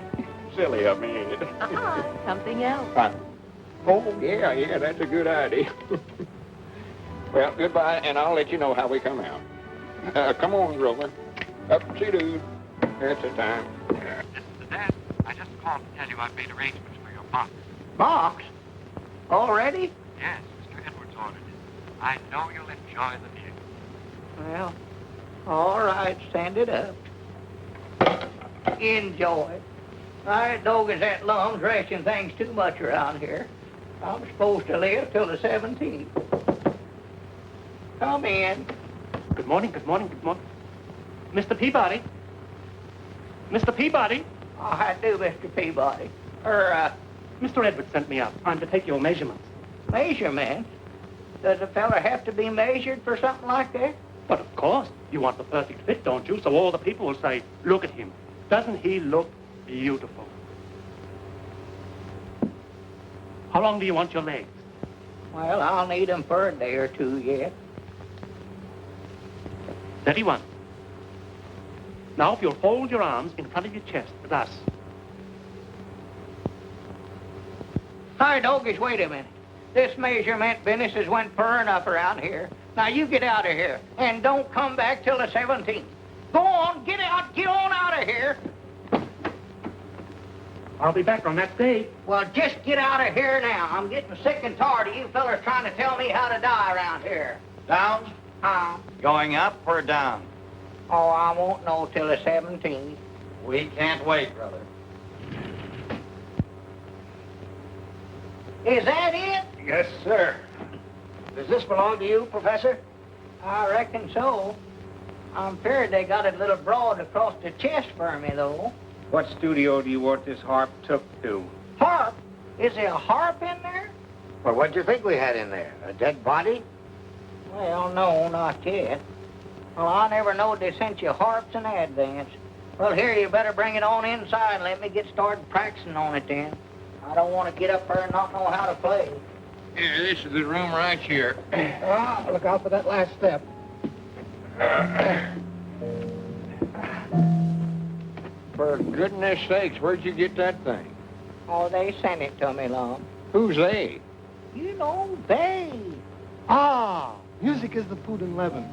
Silly of me, ain't it? Something else. Oh, yeah, that's a good idea. Well, goodbye, and I'll let you know how we come out. Come on, Rover. Up-see-doo. That's the time. Dad, I just called to tell you I've made arrangements for your box. Box? Already? Yes, Mr. Edwards ordered it. I know you'll enjoy the view. Well, all right, send it up. Enjoy. I dog is that Lum's racing things too much around here. I'm supposed to live till the 17th. Come in. Good morning, good morning, good morning. Mr. Peabody? Mr. Peabody? I do, Mr. Peabody. Mr. Edwards sent me up. I'm to take your measurements. Measurements? Does a fella have to be measured for something like that? But of course, you want the perfect fit, don't you? So all the people will say, look at him. Doesn't he look beautiful? How long do you want your legs? Well, I'll need them for a day or two yet. 31. Now, if you'll fold your arms in front of your chest, thus. Hi, doggies, wait a minute. This measurement business has went fur enough around here. Now, you get out of here, and don't come back till the 17th. Go on, get out, get on out of here. I'll be back on that day. Well, just get out of here now. I'm getting sick and tired of you fellas trying to tell me how to die around here. Down? Going up or down? Oh, I won't know till the 17th. We can't wait, brother. Is that it? Yes, sir. Does this belong to you, Professor? I reckon so. I'm feared they got it a little broad across the chest for me, though. What studio do you want this harp took to? Harp? Is there a harp in there? Well, what'd you think we had in there? A dead body? Well, no, not yet. Well, I never knowed they sent you harps in advance. Well, here, you better bring it on inside and let me get started practicing on it then. I don't want to get up there and not know how to play. Yeah, this is the room right here. Look out for that last step. For goodness sakes, where'd you get that thing? Oh, they sent it to me, Lum. Who's they? You know, they. Music is the food and leaven,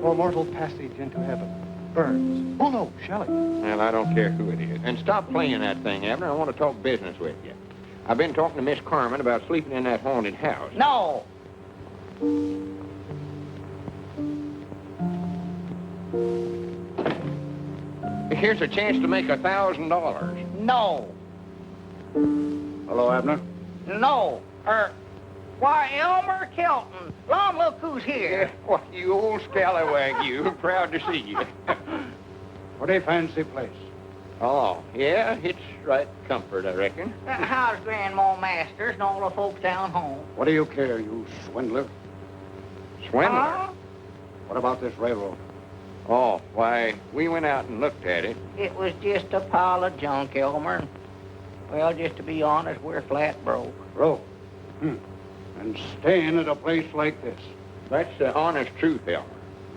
or mortal passage into heaven. Burns. Oh, no, Shelley. Well, I don't care who it is. And stop playing that thing, Abner. I want to talk business with you. I've been talking to Miss Carmen about sleeping in that haunted house. No. Here's a chance to make $1,000. No. Hello, Abner. No. Why, Elmer Kelton. Lom, look who's here. What, you old scallywag, you. Proud to see you. What a fancy place. Oh, yeah, it's right comfort, I reckon. How's Grandma Masters and all the folks down home? What do you care, you swindler? Swindler? What about this railroad? Oh, why, we went out and looked at it. It was just a pile of junk, Elmer. Well, just to be honest, we're flat broke. Broke? And staying at a place like this. That's the honest truth, Elmer.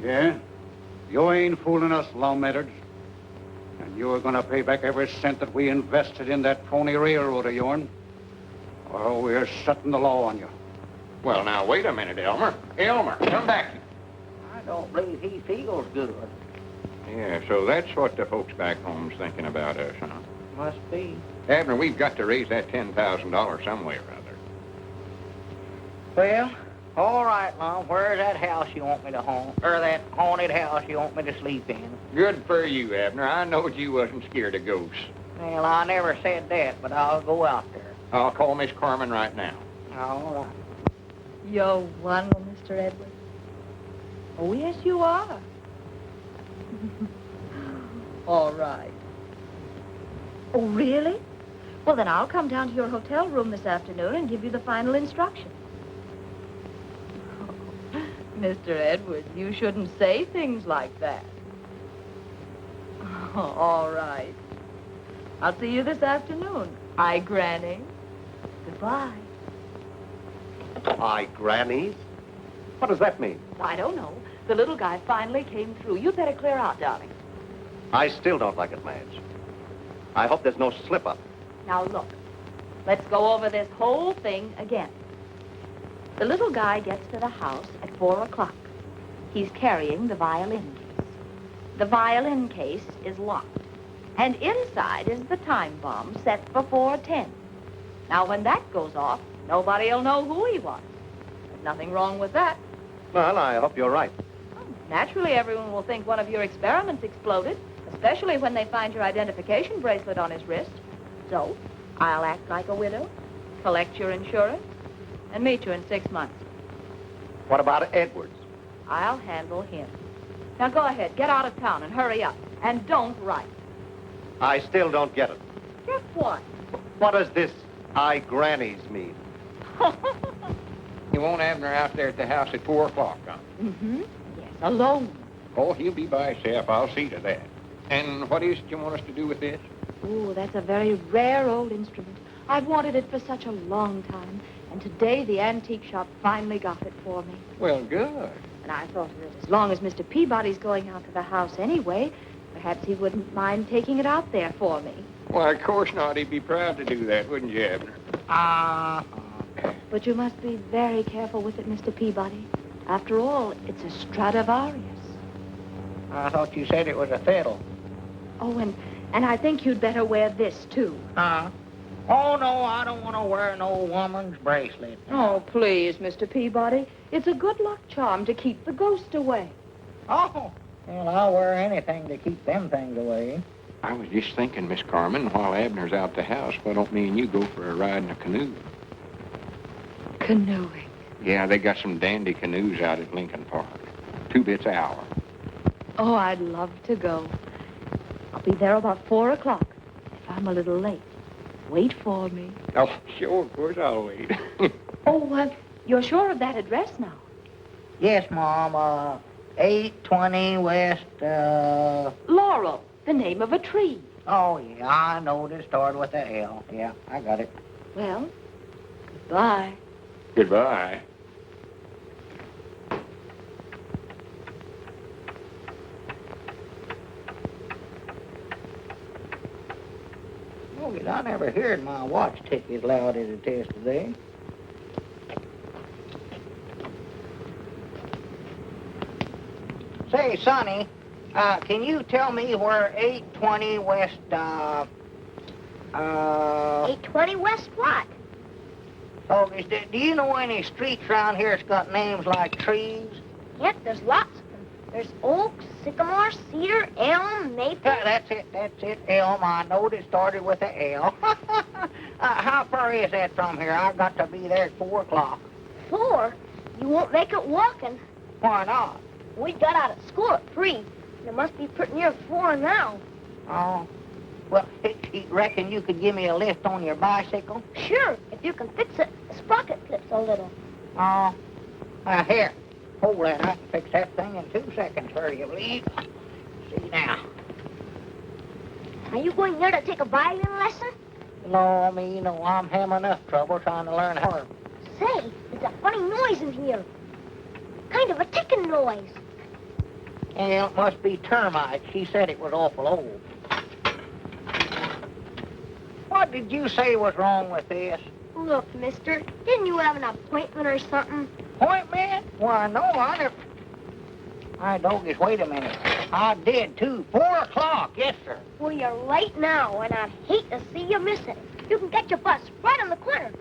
Yeah? You ain't fooling us, lawmakers. And you're gonna pay back every cent that we invested in that phony railroad of yourn. Or we're setting the law on you. Well, now, wait a minute, Elmer. Elmer, come back. I don't believe he feels good. Yeah, so that's what the folks back home's thinking about us, huh? Must be. Abner, we've got to raise that $10,000 some way or other. Well, all right, Mom. Where's that house you want me to haunt? Or that haunted house you want me to sleep in? Good for you, Abner. I knowed you wasn't scared of ghosts. Well, I never said that, but I'll go out there. I'll call Miss Carmen right now. All right. You're wonderful, Mr. Edwards. Oh, yes, you are. All right. Oh, really? Well, then I'll come down to your hotel room this afternoon and give you the final instructions. Mr. Edwards, you shouldn't say things like that. Oh, all right. I'll see you this afternoon. Aye, Granny. Goodbye. Aye, Grannies? What does that mean? I don't know. The little guy finally came through. You'd better clear out, darling. I still don't like it, Madge. I hope there's no slip-up. Now, look. Let's go over this whole thing again. The little guy gets to the house at 4 o'clock. He's carrying the violin case. The violin case is locked. And inside is the time bomb set for 4:10. Now, when that goes off, nobody'll know who he was. There's nothing wrong with that. Well, I hope you're right. Naturally, everyone will think one of your experiments exploded, especially when they find your identification bracelet on his wrist. So, I'll act like a widow, collect your insurance, and meet you in 6 months. What about Edwards? I'll handle him. Now, go ahead, get out of town and hurry up. And don't write. I still don't get it. Get what? What does this "I Grannies" mean? You want Abner out there at the house at 4 o'clock, huh? Mm-hmm. Yes, alone. Oh, he'll be by himself. I'll see to that. And what is it you want us to do with this? Oh, that's a very rare old instrument. I've wanted it for such a long time. And today the antique shop finally got it for me. Well, good. And I thought that as long as Mr. Peabody's going out to the house anyway, perhaps he wouldn't mind taking it out there for me. Why, of course not. He'd be proud to do that, wouldn't you, Abner? But you must be very careful with it, Mr. Peabody. After all, it's a Stradivarius. I thought you said it was a fiddle. Oh, and I think you'd better wear this, too. Oh, no, I don't want to wear no woman's bracelet. Oh, please, Mr. Peabody. It's a good luck charm to keep the ghost away. Oh, well, I'll wear anything to keep them things away. I was just thinking, Miss Carmen, while Abner's out the house, why don't me and you go for a ride in a canoe? Canoeing? Yeah, they got some dandy canoes out at Lincoln Park. 2 bits an hour. Oh, I'd love to go. I'll be there about 4 o'clock. If I'm a little late, wait for me. Oh, sure, of course I'll wait. You're sure of that address now? Yes, Mom. 820 West, Laurel, the name of a tree. Oh, yeah, I know this started with a L. Yeah, I got it. Well, goodbye. Goodbye. Oh, I never heard my watch tick as loud as it is today. Say, Sonny, can you tell me where 820 West, 820 West what? Oh, do you know any streets around here that's got names like trees? Yep, there's lots of them. There's oak, sycamore, cedar, elm, maple. That's it, elm. I knowed it started with a L. How far is that from here? I've got to be there at 4 o'clock. 4? You won't make it walking. Why not? We got out of school at 3. It must be pretty near 4 now. Oh. Well, you reckon you could give me a lift on your bicycle? Sure, if you can fix it. The sprocket clips a little. Oh. Here. Hold that. I can fix that thing in 2 seconds, for you believe. See now. Are you going there to take a violin lesson? No, no. I'm having enough trouble trying to learn how. Say, there's a funny noise in here. Kind of a ticking noise. Yeah, it must be termites. She said it was awful old. What did you say was wrong with this? Look, mister, didn't you have an appointment or something? Appointment? Why, no, I never... My doggies, wait a minute. I did, too. 4 o'clock, yes, sir. Well, you're late now, and I'd hate to see you miss it. You can get your bus right on the corner.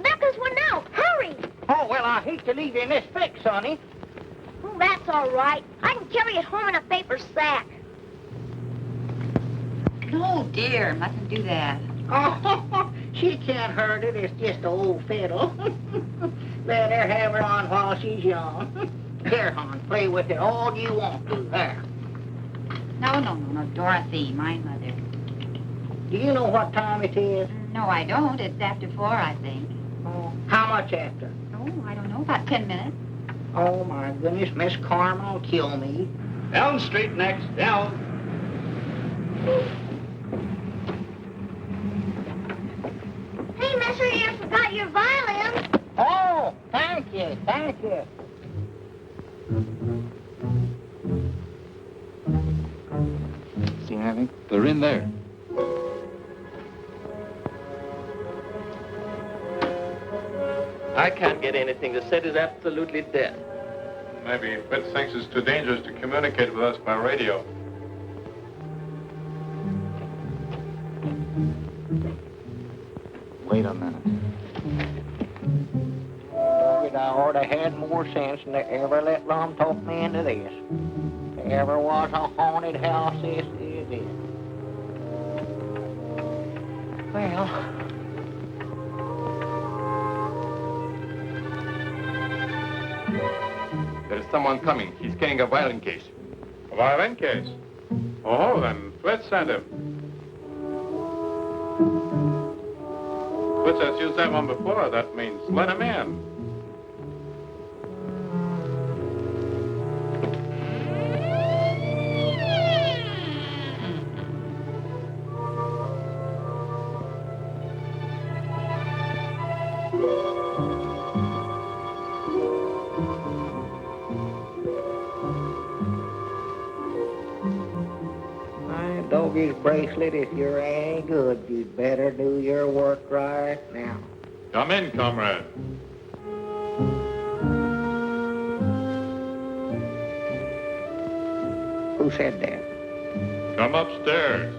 There comes one now. Hurry! Oh, well, I hate to leave you in this fix, sonny. Oh, that's all right. I can carry it home in a paper sack. Oh, dear, mustn't do that. Oh, she can't hurt it. It's just an old fiddle. Let her have her on while she's young. Here, hon, play with it all you want to. There. No, Dorothy, my mother. Do you know what time it is? No, I don't. It's after 4, I think. Oh, how much after? Oh, I don't know, about 10 minutes. Oh, my goodness, Miss Carmen will kill me. Elm Street next, Elm. Hey, mister, you forgot your violin. Oh, thank you. See anything? They're in there. I can't get anything. The set is absolutely dead. Maybe Fitz thinks it's too dangerous to communicate with us by radio. Wait a minute. I ought to had more sense than to ever let Rum talk me into this. If there ever was a haunted house, this is it. Well... There's someone coming. He's carrying a violin case. A violin case? Oh, then Fitz sent him. Fitz has used that one before. That means let him in. Doggy's bracelet, if you're any good, you'd better do your work right now. Come in, comrade. Who said that? Come upstairs.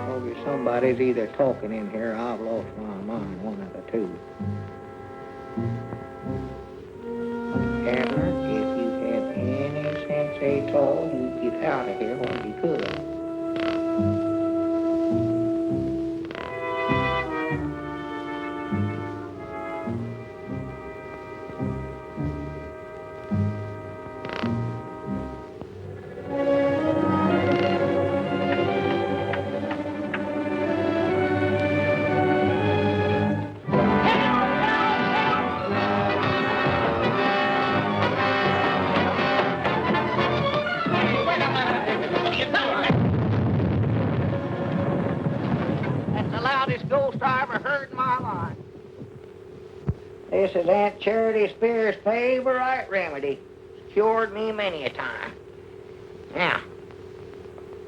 Doggy, somebody's either talking in here or I've lost my mind, one of the two. Abner, if you had any sense at all, you'd get out of here when you could. This is Aunt Charity Spears' favorite remedy. It's cured me many a time. Now,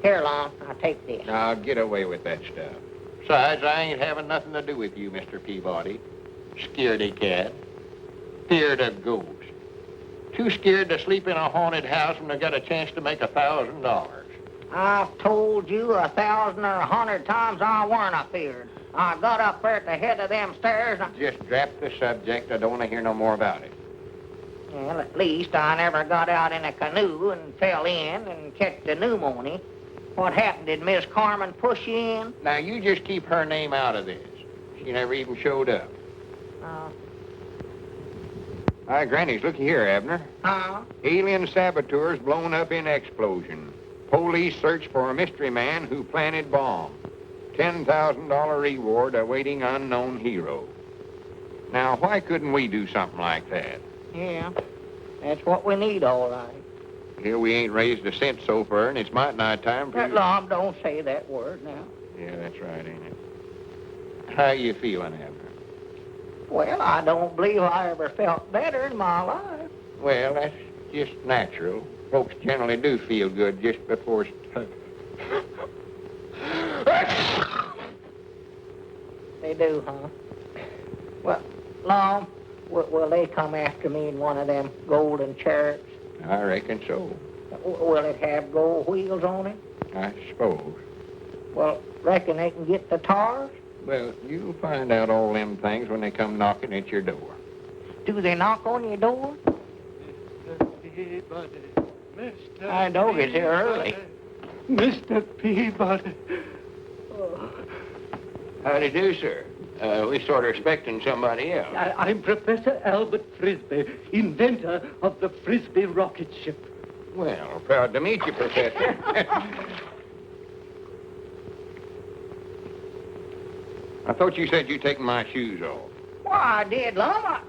here, Lon, I'll take this. Now, get away with that stuff. Besides, I ain't having nothing to do with you, Mr. Peabody. Scaredy cat. Feared of ghosts. Too scared to sleep in a haunted house when I got a chance to make $1,000. I've told you 1,000 or 100 times I weren't afeard. I got up there at the head of them stairs and... Just drop the subject. I don't want to hear no more about it. Well, at least I never got out in a canoe and fell in and catch the pneumonia. What happened? Did Miss Carmen push you in? Now, you just keep her name out of this. She never even showed up. Hi, Granny's. Looky here, Abner. Huh? Alien saboteurs blown up in explosion. Police search for a mystery man who planted bomb. $10,000 reward awaiting unknown hero. Now, why couldn't we do something like that? Yeah, that's what we need, all right. Here we ain't raised a cent so far, and it's might nigh time for you. Lom, don't say that word now. Yeah, that's right, ain't it? How you feeling, Abner? Well, I don't believe I ever felt better in my life. Well, that's just natural. Folks generally do feel good just before... They do, huh? Well, Lom, will they come after me in one of them golden chariots? I reckon so. Will it have gold wheels on it? I suppose. Well, reckon they can get the tars? Well, you'll find out all them things when they come knocking at your door. Do they knock on your door? Mr. Peabody, Mr. I know it's here early. Mr. Peabody. How do you do, sir? We sort of expecting somebody else. I'm Professor Albert Frisbee, inventor of the Frisbee rocket ship. Well, proud to meet you, Professor. I thought you said you'd taken my shoes off. Why, I did, Lom.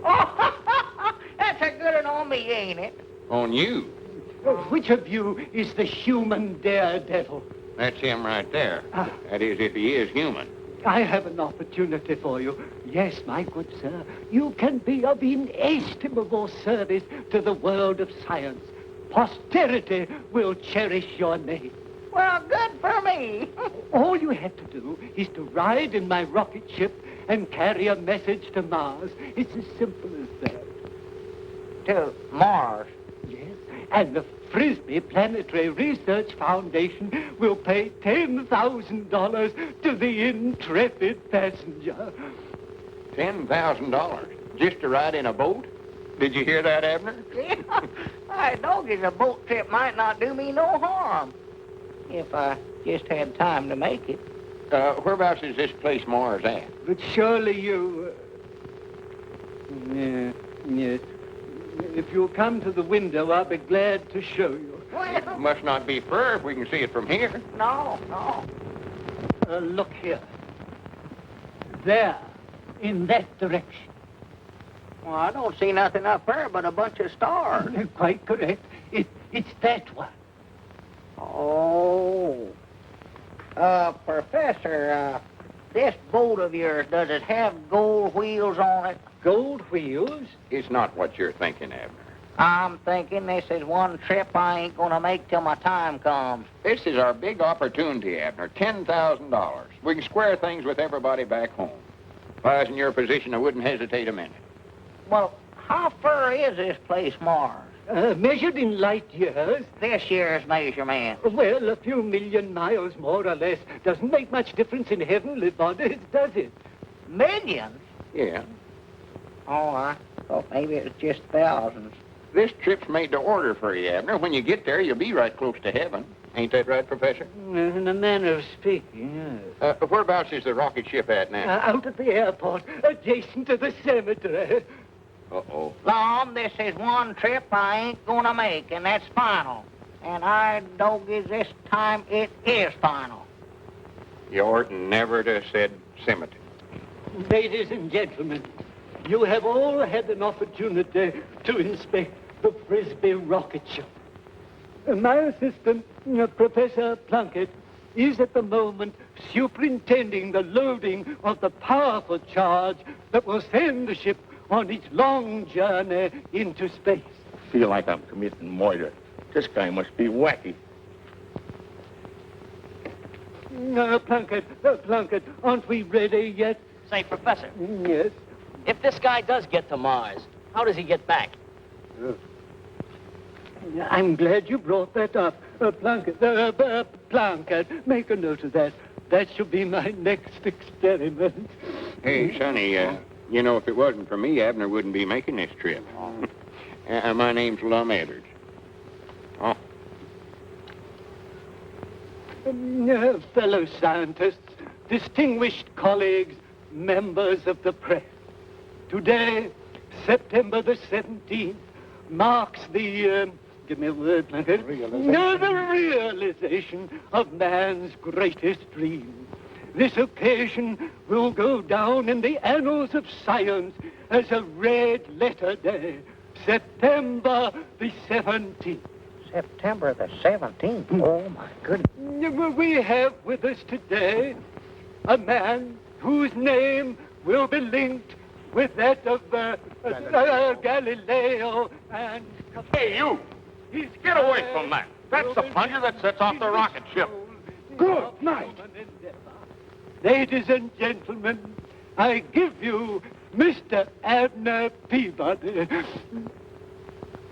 Oh, that's a good one on me, ain't it? On you? Which of you is the human daredevil? That's him right there. That is, if he is human. I have an opportunity for you. Yes, my good sir. You can be of inestimable service to the world of science. Posterity will cherish your name. Well, good for me. All you have to do is to ride in my rocket ship and carry a message to Mars. It's as simple as that. To Mars? Yes, and the Frisbee Planetary Research Foundation will pay $10,000 to the intrepid passenger. $10,000? Just to ride in a boat? Did you hear that, Abner? Yeah, I know a boat trip might not do me no harm. If I just had time to make it. Whereabouts is this place Mars at? But surely you... Yes. If you'll come to the window, I'll be glad to show you. Well, Must not be far if we can see it from here. no. Look here. There, in that direction. Well, I don't see nothing up there but a bunch of stars. Quite correct. It's that one. Oh. Professor, this boat of yours, does it have gold wheels on it? Gold wheels? It's not what you're thinking, Abner. I'm thinking this is one trip I ain't gonna make till my time comes. This is our big opportunity, Abner. $10,000. We can square things with everybody back home. If I was in your position, I wouldn't hesitate a minute. Well, how far is this place, Mars? Measured in light years. This year's measurement. Well, a few million miles, more or less. Doesn't make much difference in heavenly bodies, does it? Millions? Yeah. Oh, I thought maybe it was just thousands. This trip's made to order for you, Abner. When you get there, you'll be right close to heaven. Ain't that right, Professor? In a manner of speaking, yes. Whereabouts is the rocket ship at now? Out at the airport, adjacent to the cemetery. Uh-oh. Lom, this is one trip I ain't gonna make, and that's final. And I doggies this time it is final. You oughtn't never to have said cemetery. Ladies and gentlemen, you have all had an opportunity to inspect the Frisbee rocket ship. My assistant, Professor Plunkett, is at the moment superintending the loading of the powerful charge that will send the ship on its long journey into space. I feel like I'm committing murder. This guy must be wacky. Plunkett, aren't we ready yet? Say, Professor. Yes? If this guy does get to Mars, how does he get back? I'm glad you brought that up. Plunkett, make a note of that. That should be my next experiment. Hey, Sonny, You know, if it wasn't for me, Abner wouldn't be making this trip. My name's Lauck. Oh. Fellow scientists, distinguished colleagues, members of the press. Today, September the 17th, marks the, give me a word, Plunkett. The realization of man's greatest dream. This occasion will go down in the annals of science as a red-letter day, September the 17th. September the 17th? Oh, my goodness. We have with us today a man whose name will be linked with that of Galileo and... Hey, you! Get away from that. That's the plunger that sets off the rocket ship. Good night. Ladies and gentlemen, I give you Mr. Abner Peabody.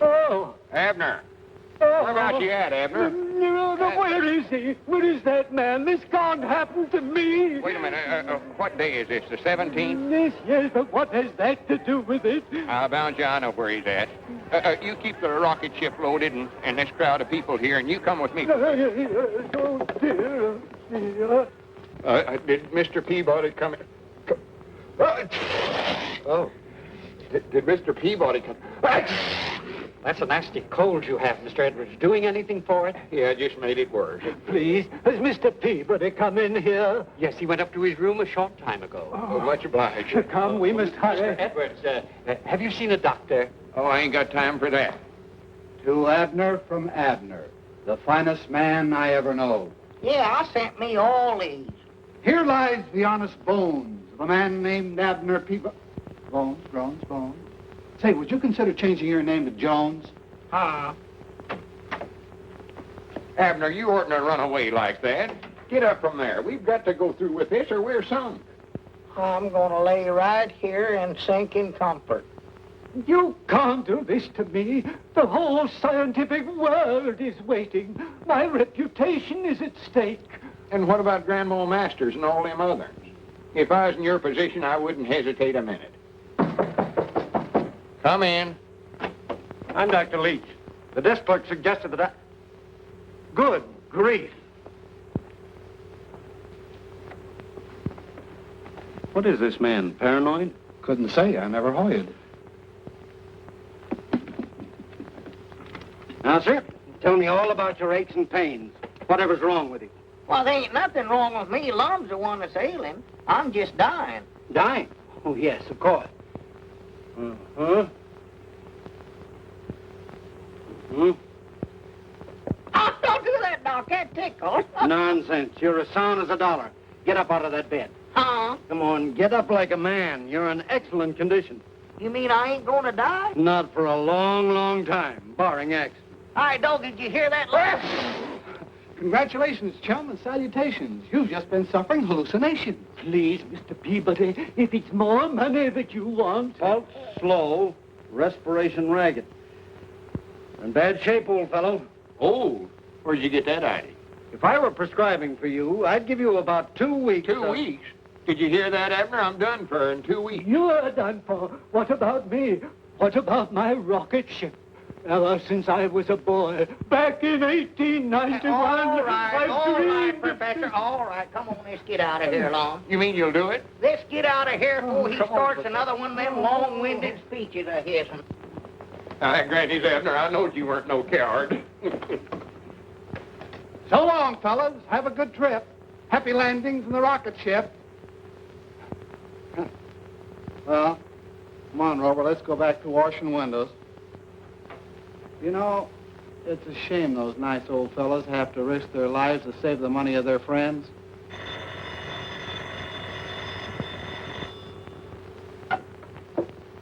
Oh. Abner. Where about you at, Abner? Where is he? Where is that man? This can't happen to me. Wait a minute. What day is this, the 17th? Yes, but what has that to do with it? I'll bound you, I know where he's at. You keep the rocket ship loaded and this crowd of people here, and you come with me. Oh, dear. Did Mr. Peabody come in? Oh. Did Mr. Peabody come? That's a nasty cold you have, Mr. Edwards. Doing anything for it? Yeah, just made it worse. Please, has Mr. Peabody come in here? Yes, he went up to his room a short time ago. Oh, much obliged. Come, we must hurry. Mr. Edwards, have you seen a doctor? Oh, I ain't got time for that. To Abner from Abner, the finest man I ever know. Yeah, I sent me all these. Here lies the honest bones of a man named Abner Peabody. Bones. Say, would you consider changing your name to Jones? Abner, you oughtn't to run away like that. Get up from there. We've got to go through with this or we're sunk. I'm going to lay right here and sink in comfort. You can't do this to me. The whole scientific world is waiting. My reputation is at stake. And what about Grandma Masters and all them others? If I was in your position, I wouldn't hesitate a minute. Come in. I'm Dr. Leach. The desk clerk suggested that I... Good grief. What is this man, paranoid? Couldn't say. I never hoyed. Now, sir, tell me all about your aches and pains. Whatever's wrong with you. Well, there ain't nothing wrong with me. Lum's the one that's ailing. I'm just dying. Dying? Oh, yes, of course. Oh, don't do that, Doc. That tickles. Nonsense. You're as sound as a dollar. Get up out of that bed. Huh? Come on, get up like a man. You're in excellent condition. You mean I ain't going to die? Not for a long, long time, barring accident. All right, Doc, did you hear that laugh? Congratulations, chum, and salutations. You've just been suffering hallucinations. Please, Mr. Peabody, if it's more money that you want... Pulse slow, respiration ragged. In bad shape, old fellow. Old? Where'd you get that idea? If I were prescribing for you, I'd give you about 2 weeks. 2 weeks? Did you hear that, Abner? I'm done for in 2 weeks. You're done for. What about me? What about my rocket ship? Ever since I was a boy, back in 1891, All right, dreamed... Professor. All right, come on, let's get out of here, Long. You mean you'll do it? Let's get out of here before he come on, starts Professor. another one of them long-winded speeches of his. Now, granted, Abner, I knowed you weren't no coward. So long, fellas. Have a good trip. Happy landings in the rocket ship. Well, come on, Rover. Let's go back to washing windows. You know, it's a shame those nice old fellas have to risk their lives to save the money of their friends.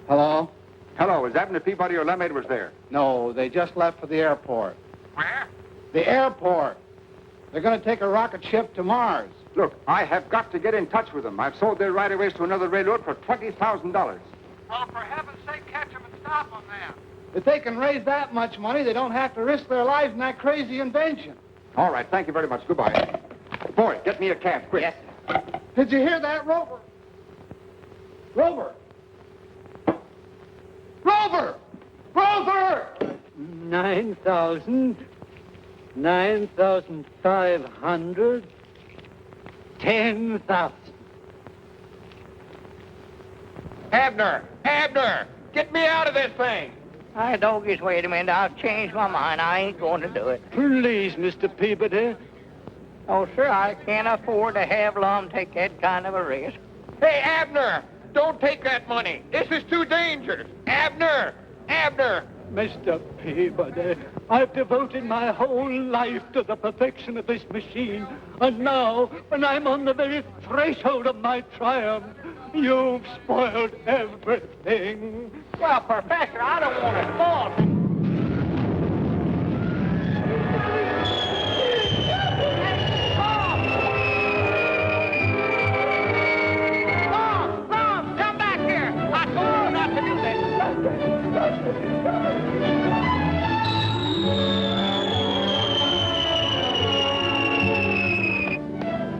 Hello? Hello, is Abner Peabody or Lem Edwards there? No, they just left for the airport. Where? The airport. They're going to take a rocket ship to Mars. Look, I have got to get in touch with them. I've sold their right-of-ways to another railroad for $20,000. Oh, for heaven's sake, catch them and stop them now. If they can raise that much money, they don't have to risk their lives in that crazy invention. All right, thank you very much. Goodbye. Boy, get me a cab, quick. Yes, Did you hear that, Rover? Rover, Rover! Rover! 9,000, 9,500, 10,000. Abner! Abner! Get me out of this thing! I doggies, wait a minute. I've changed my mind. I ain't going to do it. Please, Mr. Peabody. Oh, sir, I can't afford to have Lum take that kind of a risk. Hey, Abner! Don't take that money. This is too dangerous. Abner! Abner! Mr. Peabody, I've devoted my whole life to the perfection of this machine. And now, when I'm on the very threshold of my triumph, you've spoiled everything. Well, Professor, I don't want to spoil things. Lum, come back here. I told you not to do this.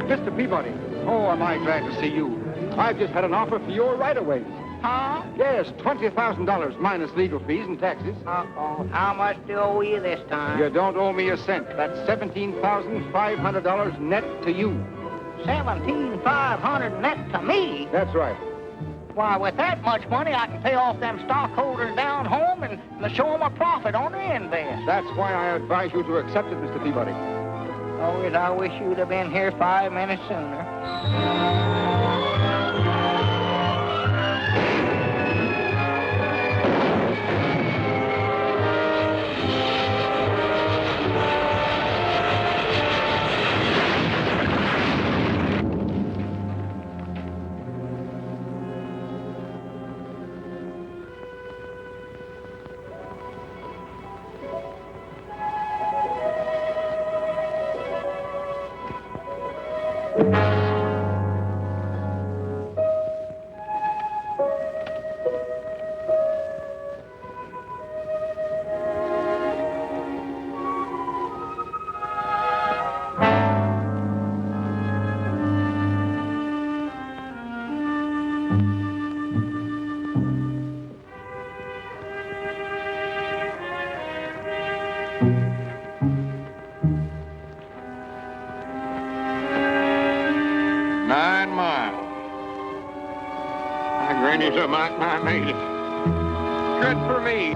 Mr. Peabody, oh, am I glad to see you. I've just had an offer for your right-of-ways. Huh? Yes, $20,000 minus legal fees and taxes. Uh-oh. How much do I owe you this time? You don't owe me a cent. That's $17,500 net to you. $17,500 net to me? That's right. Why, with that much money, I can pay off them stockholders down home and show them a profit on their invest. That's why I advise you to accept it, Mr. Peabody. Oh, yes, I wish you'd have been here 5 minutes sooner. 9 miles. My granny's a mite I made it. Good for me.